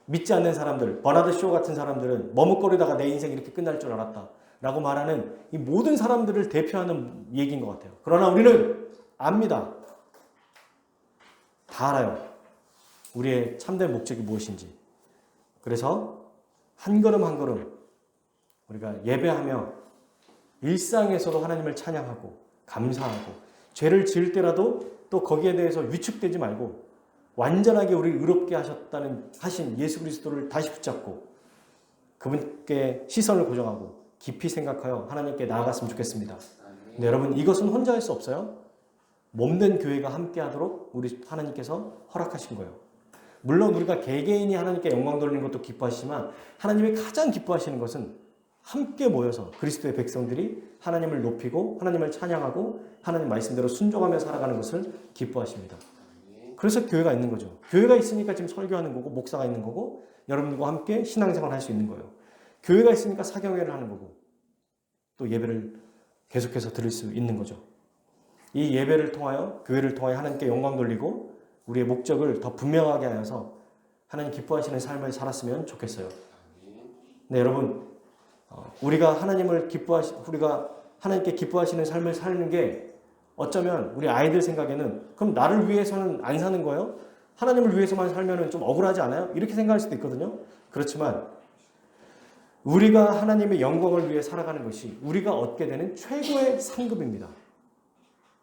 믿지 않는 사람들, 버나드 쇼 같은 사람들은 머뭇거리다가 내 인생 이렇게 끝날 줄 알았다 라고 말하는 이 모든 사람들을 대표하는 얘기인 것 같아요. 그러나 우리는 압니다. 다 알아요. 우리의 참된 목적이 무엇인지. 그래서 한 걸음 한 걸음 우리가 예배하며 일상에서도 하나님을 찬양하고 감사하고 죄를 지을 때라도 또 거기에 대해서 위축되지 말고 완전하게 우리를 의롭게 하신 예수 그리스도를 다시 붙잡고 그분께 시선을 고정하고 깊이 생각하여 하나님께 나아갔으면 좋겠습니다. 근데 여러분 이것은 혼자 할 수 없어요. 몸된 교회가 함께 하도록 우리 하나님께서 허락하신 거예요. 물론 우리가 개개인이 하나님께 영광 돌리는 것도 기뻐하시지만 하나님이 가장 기뻐하시는 것은 함께 모여서 그리스도의 백성들이 하나님을 높이고 하나님을 찬양하고 하나님 말씀대로 순종하며 살아가는 것을 기뻐하십니다. 그래서 교회가 있는 거죠. 교회가 있으니까 지금 설교하는 거고 목사가 있는 거고 여러분과 함께 신앙생활을 할 수 있는 거예요. 교회가 있으니까 사경회를 하는 거고 또 예배를 계속해서 드릴 수 있는 거죠. 이 예배를 통하여 교회를 통하여 하나님께 영광 돌리고 우리의 목적을 더 분명하게 하여서 하나님 기뻐하시는 삶을 살았으면 좋겠어요. 네, 여러분 우리가 하나님께 기뻐하시는 삶을 사는 게 어쩌면 우리 아이들 생각에는 그럼 나를 위해서는 안 사는 거예요? 하나님을 위해서만 살면 좀 억울하지 않아요? 이렇게 생각할 수도 있거든요. 그렇지만 우리가 하나님의 영광을 위해 살아가는 것이 우리가 얻게 되는 최고의 상급입니다.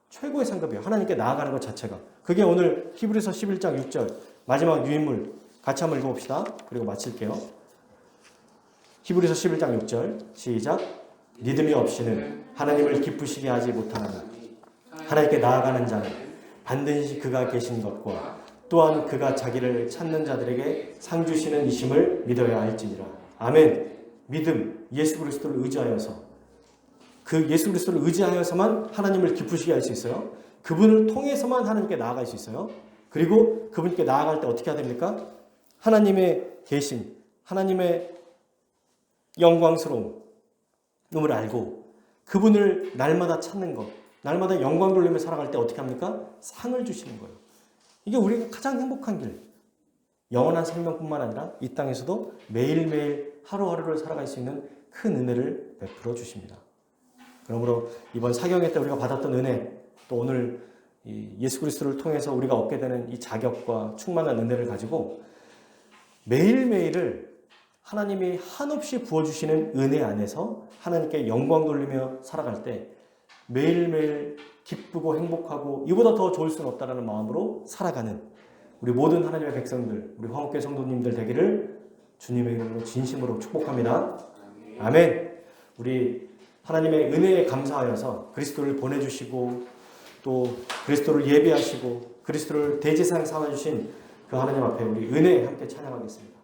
최고의 상급이에요. 하나님께 나아가는 것 자체가. 그게 오늘 히브리서 11장 6절 마지막 유인물 같이 한번 읽어봅시다. 그리고 마칠게요. 히브리서 11장 6절 시작. 믿음이 없이는 하나님을 기쁘시게 하지 못하나니 하나님께 나아가는 자는 반드시 그가 계신 것과 또한 그가 자기를 찾는 자들에게 상 주시는 이심을 믿어야 할지니라. 아멘. 믿음, 예수 그리스도를 의지하여서 그 예수 그리스도를 의지하여서만 하나님을 기쁘시게 할 수 있어요. 그분을 통해서만 하나님께 나아갈 수 있어요. 그리고 그분께 나아갈 때 어떻게 해야 됩니까? 하나님의 계심, 하나님의 영광스러움을 알고 그분을 날마다 찾는 것, 날마다 영광 돌리며 살아갈 때 어떻게 합니까? 상을 주시는 거예요. 이게 우리가 가장 행복한 길. 영원한 생명뿐만 아니라 이 땅에서도 매일매일 하루하루를 살아갈 수 있는 큰 은혜를 베풀어 주십니다. 그러므로 이번 사경회 때 우리가 받았던 은혜, 또 오늘 예수 그리스도를 통해서 우리가 얻게 되는 이 자격과 충만한 은혜를 가지고 매일매일을 하나님이 한없이 부어주시는 은혜 안에서 하나님께 영광 돌리며 살아갈 때 매일매일 기쁘고 행복하고 이보다 더 좋을 수는 없다라는 마음으로 살아가는 우리 모든 하나님의 백성들, 우리 화목교 성도님들 되기를 주님의 이름으로 진심으로 축복합니다. 아멘. 우리 하나님의 은혜에 감사하여서 그리스도를 보내주시고 또 그리스도를 예배하시고 그리스도를 대제사장 삼아주신 그 하나님 앞에 우리 은혜에 함께 찬양하겠습니다.